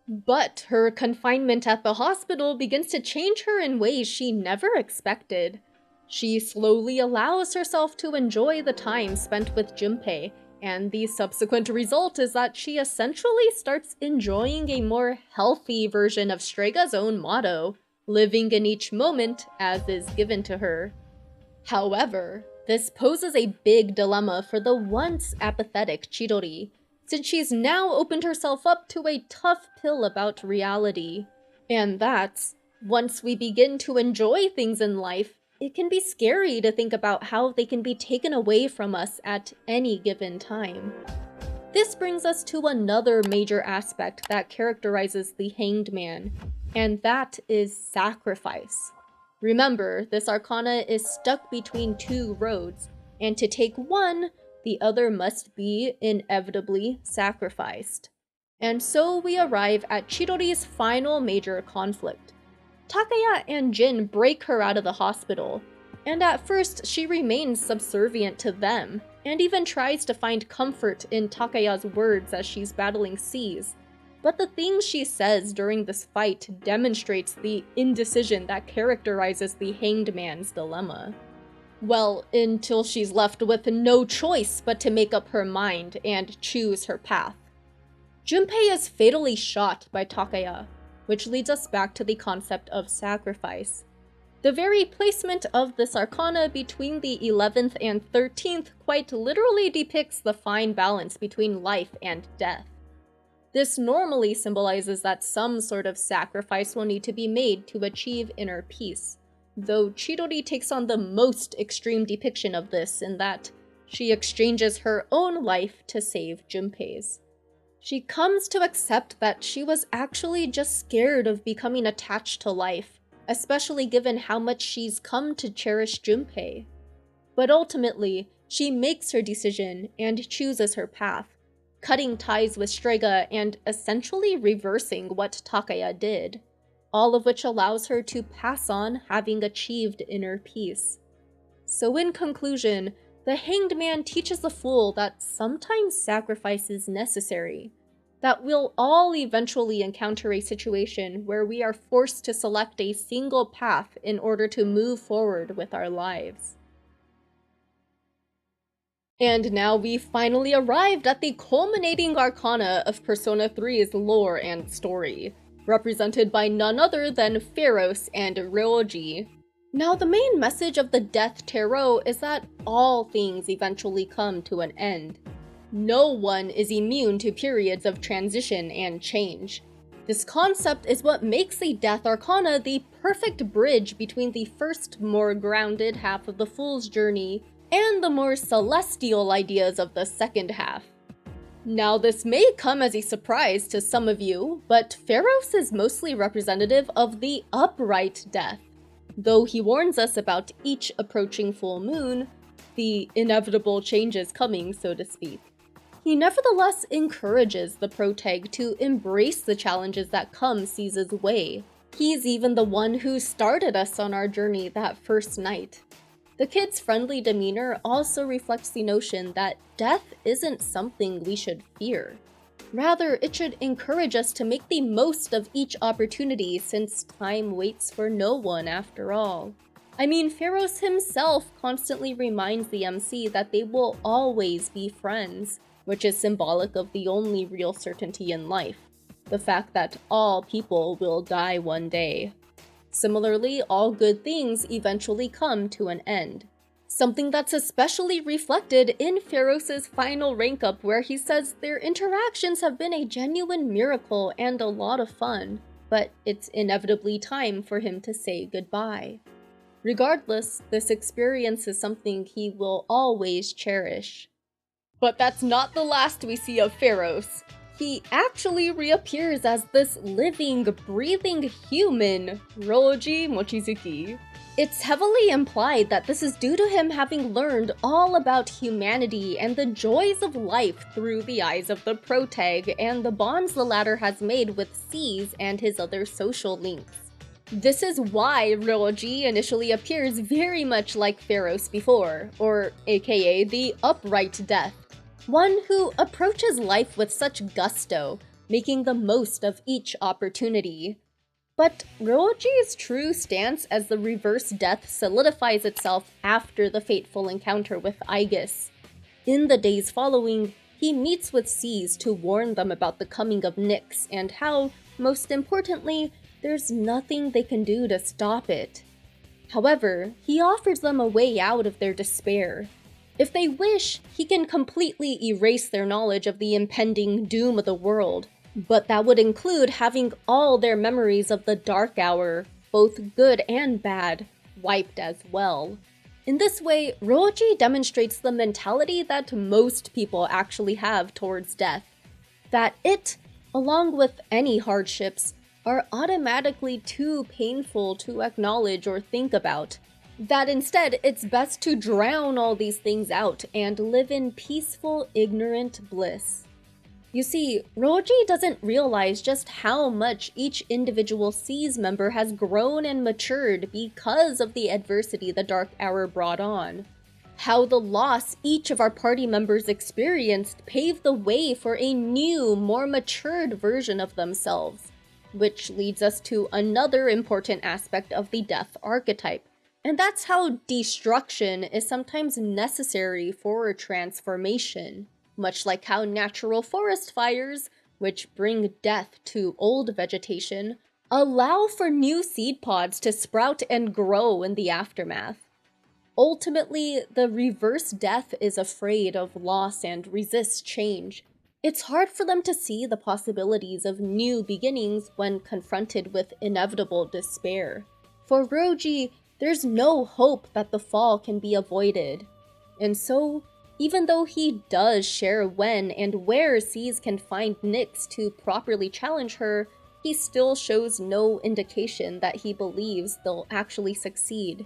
But her confinement at the hospital begins to change her in ways she never expected. She slowly allows herself to enjoy the time spent with Junpei, and the subsequent result is that she essentially starts enjoying a more healthy version of Strega's own motto, living in each moment as is given to her. However, this poses a big dilemma for the once apathetic Chidori, since she's now opened herself up to a tough pill about reality. And that's, once we begin to enjoy things in life, it can be scary to think about how they can be taken away from us at any given time. This brings us to another major aspect that characterizes the Hanged Man, and that is sacrifice. Remember, this arcana is stuck between two roads, and to take one, the other must be inevitably sacrificed. And so we arrive at Chidori's final major conflict. Takaya and Jin break her out of the hospital, and at first she remains subservient to them, and even tries to find comfort in Takaya's words as she's battling seas. But the things she says during this fight demonstrates the indecision that characterizes the Hanged Man's dilemma. Well, until she's left with no choice but to make up her mind and choose her path. Junpei is fatally shot by Takaya, which leads us back to the concept of sacrifice. The very placement of this arcana between the 11th and 13th quite literally depicts the fine balance between life and death. This normally symbolizes that some sort of sacrifice will need to be made to achieve inner peace, though Chidori takes on the most extreme depiction of this in that she exchanges her own life to save Junpei's. She comes to accept that she was actually just scared of becoming attached to life, especially given how much she's come to cherish Junpei. But ultimately, she makes her decision and chooses her path, cutting ties with Strega and essentially reversing what Takaya did, all of which allows her to pass on having achieved inner peace. So in conclusion, the Hanged Man teaches the fool that sometimes sacrifice is necessary, that we'll all eventually encounter a situation where we are forced to select a single path in order to move forward with our lives. And now we finally arrived at the culminating arcana of Persona 3's lore and story, represented by none other than Pharos and Ryoji. Now, the main message of the Death Tarot is that all things eventually come to an end. No one is immune to periods of transition and change. This concept is what makes the Death Arcana the perfect bridge between the first, more grounded half of the Fool's journey and the more celestial ideas of the second half. Now, this may come as a surprise to some of you, but Pharos is mostly representative of the upright death. Though he warns us about each approaching full moon, the inevitable changes coming, so to speak, he nevertheless encourages the protag to embrace the challenges that come Caesar's way. He's even the one who started us on our journey that first night. The kid's friendly demeanor also reflects the notion that death isn't something we should fear. Rather, it should encourage us to make the most of each opportunity since time waits for no one after all. I mean, Pharos himself constantly reminds the MC that they will always be friends, which is symbolic of the only real certainty in life, the fact that all people will die one day. Similarly, all good things eventually come to an end. Something that's especially reflected in Pharos' final rank up, where he says their interactions have been a genuine miracle and a lot of fun, but it's inevitably time for him to say goodbye. Regardless, this experience is something he will always cherish. But that's not the last we see of Pharos. He actually reappears as this living, breathing human, Ryoji Mochizuki. It's heavily implied that this is due to him having learned all about humanity and the joys of life through the eyes of the protag and the bonds the latter has made with C's and his other social links. This is why Ryoji initially appears very much like Pharos before, or aka the Upright Death. One who approaches life with such gusto, making the most of each opportunity. But Ryoji's true stance as the reverse death solidifies itself after the fateful encounter with Aigis. In the days following, he meets with C's to warn them about the coming of Nyx and how, most importantly, there's nothing they can do to stop it. However, he offers them a way out of their despair. If they wish, he can completely erase their knowledge of the impending doom of the world, but that would include having all their memories of the Dark Hour, both good and bad, wiped as well. In this way, Ryoji demonstrates the mentality that most people actually have towards death, that it, along with any hardships, are automatically too painful to acknowledge or think about. That instead, it's best to drown all these things out and live in peaceful, ignorant bliss. You see, Ryoji doesn't realize just how much each individual C's member has grown and matured because of the adversity the Dark Hour brought on. How the loss each of our party members experienced paved the way for a new, more matured version of themselves. Which leads us to another important aspect of the death archetype. And that's how destruction is sometimes necessary for transformation, much like how natural forest fires, which bring death to old vegetation, allow for new seed pods to sprout and grow in the aftermath. Ultimately, the reverse death is afraid of loss and resists change. It's hard for them to see the possibilities of new beginnings when confronted with inevitable despair. For Ryoji, there's no hope that the fall can be avoided. And so, even though he does share when and where C's can find Nyx to properly challenge her, he still shows no indication that he believes they'll actually succeed.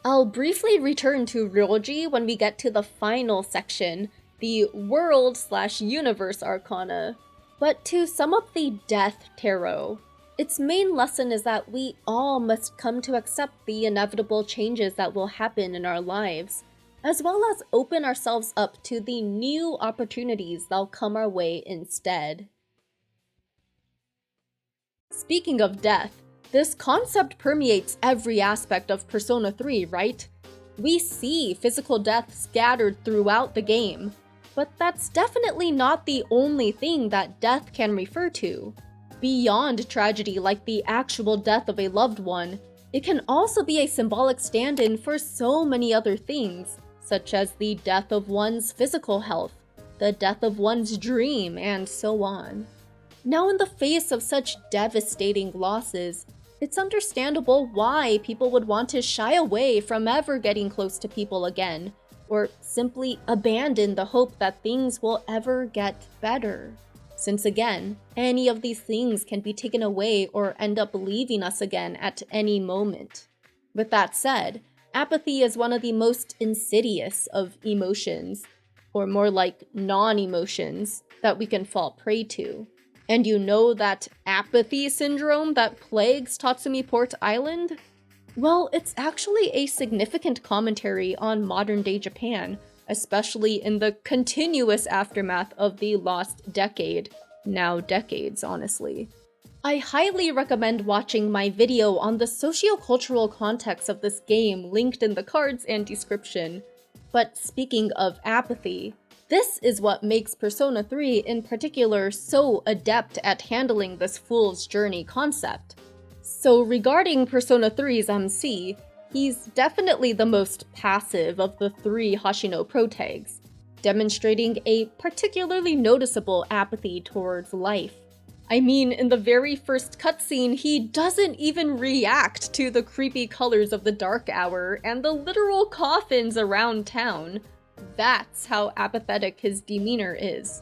I'll briefly return to Ryoji when we get to the final section, the World/Universe Arcana. But to sum up the Death Tarot, its main lesson is that we all must come to accept the inevitable changes that will happen in our lives, as well as open ourselves up to the new opportunities that'll come our way instead. Speaking of death, this concept permeates every aspect of Persona 3, right? We see physical death scattered throughout the game, but that's definitely not the only thing that death can refer to. Beyond tragedy like the actual death of a loved one, it can also be a symbolic stand-in for so many other things, such as the death of one's physical health, the death of one's dream, and so on. Now, in the face of such devastating losses, it's understandable why people would want to shy away from ever getting close to people again, or simply abandon the hope that things will ever get better. Since again, any of these things can be taken away or end up leaving us again at any moment. With that said, apathy is one of the most insidious of emotions, or more like non-emotions, that we can fall prey to. And you know that apathy syndrome that plagues Tatsumi Port Island? Well, it's actually a significant commentary on modern-day Japan, especially in the continuous aftermath of the lost decade. Now decades, honestly. I highly recommend watching my video on the sociocultural context of this game linked in the cards and description. But speaking of apathy, this is what makes Persona 3 in particular so adept at handling this fool's journey concept. So regarding Persona 3's MC, he's definitely the most passive of the three Hashino protags, demonstrating a particularly noticeable apathy towards life. I mean, in the very first cutscene, he doesn't even react to the creepy colors of the dark hour and the literal coffins around town. That's how apathetic his demeanor is.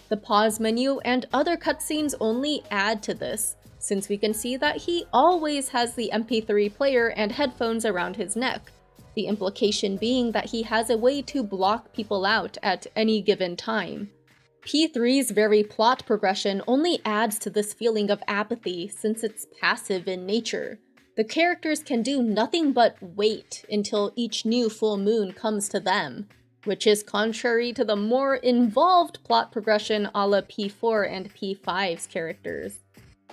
The pause menu and other cutscenes only add to this, since we can see that he always has the MP3 player and headphones around his neck, the implication being that he has a way to block people out at any given time. P3's very plot progression only adds to this feeling of apathy since it's passive in nature. The characters can do nothing but wait until each new full moon comes to them, which is contrary to the more involved plot progression a la P4 and P5's characters.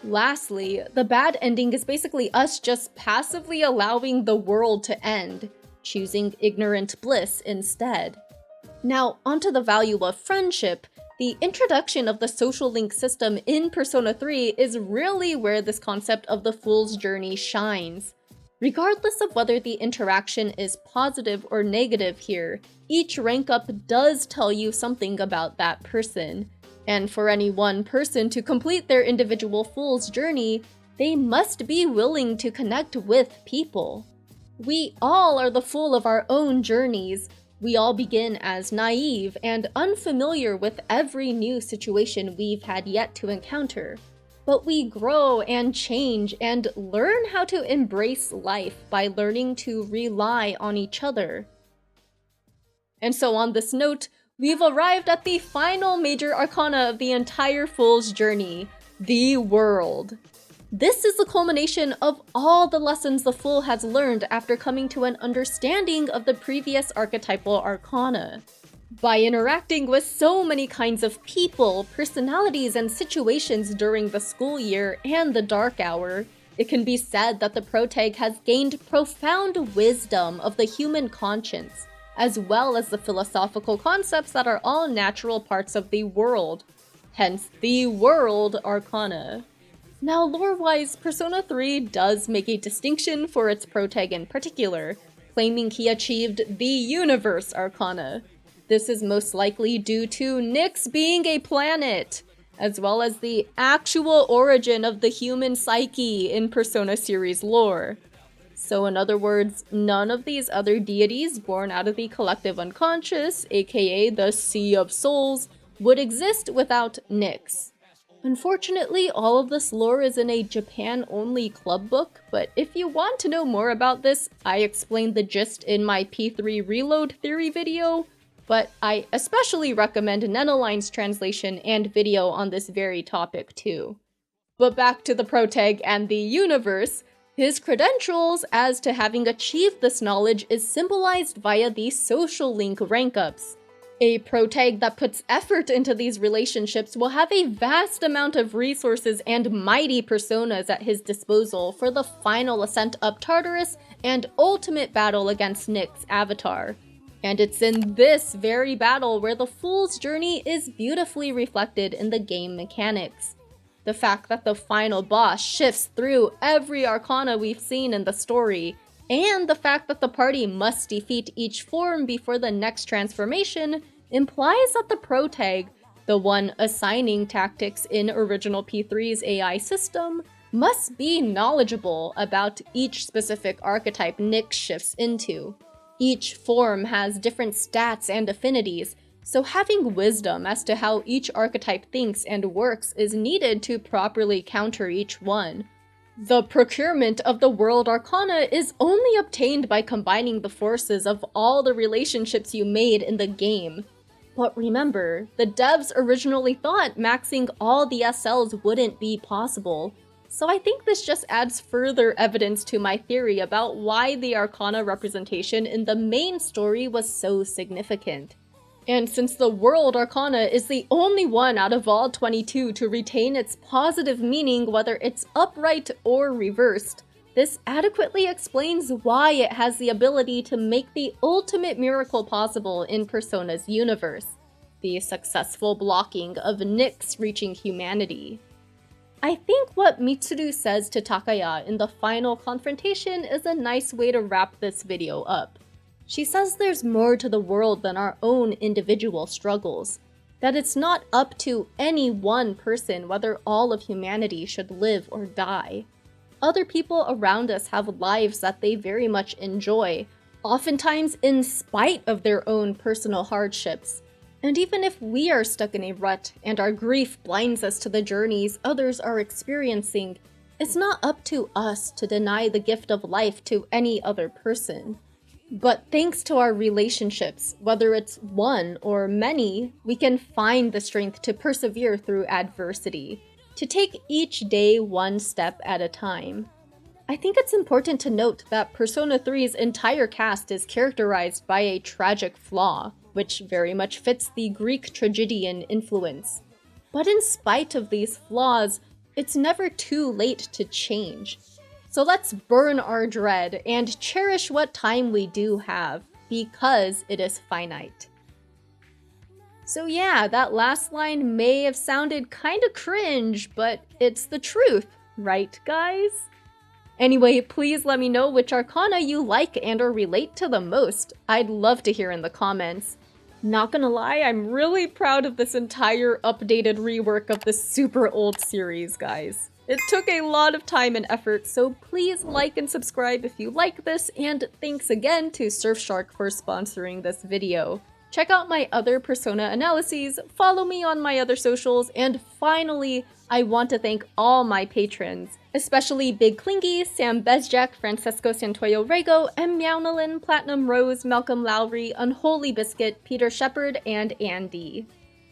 Lastly, the bad ending is basically us just passively allowing the world to end, choosing ignorant bliss instead. Now, onto the value of friendship. The introduction of the social link system in Persona 3 is really where this concept of the fool's journey shines. Regardless of whether the interaction is positive or negative here, each rank up does tell you something about that person. And for any one person to complete their individual fool's journey, they must be willing to connect with people. We all are the fool of our own journeys. We all begin as naive and unfamiliar with every new situation we've had yet to encounter. But we grow and change and learn how to embrace life by learning to rely on each other. And so on this note, we've arrived at the final major arcana of the entire fool's journey, the world. This is the culmination of all the lessons the fool has learned after coming to an understanding of the previous archetypal arcana. By interacting with so many kinds of people, personalities, and situations during the school year and the dark hour, it can be said that the protag has gained profound wisdom of the human conscience, as well as the philosophical concepts that are all natural parts of the world, hence the World Arcana. Now, lore-wise, Persona 3 does make a distinction for its protag in particular, claiming he achieved the Universe Arcana. This is most likely due to Nyx being a planet, as well as the actual origin of the human psyche in Persona series lore. So in other words, none of these other deities born out of the collective unconscious, aka the Sea of Souls, would exist without Nyx. Unfortunately, all of this lore is in a Japan-only club book, but if you want to know more about this, I explained the gist in my P3 Reload Theory video, but I especially recommend Nenilein's translation and video on this very topic too. But back to the protag and the universe, his credentials as to having achieved this knowledge is symbolized via the social link rank-ups. A protag that puts effort into these relationships will have a vast amount of resources and mighty personas at his disposal for the final ascent up Tartarus and ultimate battle against Nyx's avatar. And it's in this very battle where the fool's journey is beautifully reflected in the game mechanics. The fact that the final boss shifts through every arcana we've seen in the story, and the fact that the party must defeat each form before the next transformation implies that the protag, the one assigning tactics in original P3's AI system, must be knowledgeable about each specific archetype Nyx shifts into. Each form has different stats and affinities, so having wisdom as to how each archetype thinks and works is needed to properly counter each one. The procurement of the World Arcana is only obtained by combining the forces of all the relationships you made in the game. But remember, the devs originally thought maxing all the SLs wouldn't be possible, so I think this just adds further evidence to my theory about why the Arcana representation in the main story was so significant. And since the World Arcana is the only one out of all 22 to retain its positive meaning whether it's upright or reversed, this adequately explains why it has the ability to make the ultimate miracle possible in Persona's universe, the successful blocking of Nyx reaching humanity. I think what Mitsuru says to Takaya in the final confrontation is a nice way to wrap this video up. She says there's more to the world than our own individual struggles, that it's not up to any one person whether all of humanity should live or die. Other people around us have lives that they very much enjoy, oftentimes in spite of their own personal hardships. And even if we are stuck in a rut and our grief blinds us to the journeys others are experiencing, it's not up to us to deny the gift of life to any other person. But thanks to our relationships, whether it's one or many, we can find the strength to persevere through adversity, to take each day one step at a time. I think it's important to note that Persona 3's entire cast is characterized by a tragic flaw, which very much fits the Greek tragedian influence. But in spite of these flaws, it's never too late to change. So let's burn our dread and cherish what time we do have, because it is finite. So yeah, that last line may have sounded kinda cringe, but it's the truth, right guys? Anyway, please let me know which arcana you like and or relate to the most. I'd love to hear in the comments. Not gonna lie, I'm really proud of this entire updated rework of this super old series, guys. It took a lot of time and effort, so please like and subscribe if you like this, and thanks again to Surfshark for sponsoring this video. Check out my other Persona analyses, follow me on my other socials, and finally, I want to thank all my patrons, especially Big Clingy, Sam Bezjak, Francesco Santoyo Rego, M. Nenilein, Platinum Rose, Malcolm Lowry, Unholy Biscuit, Peter Shepard, and Andy.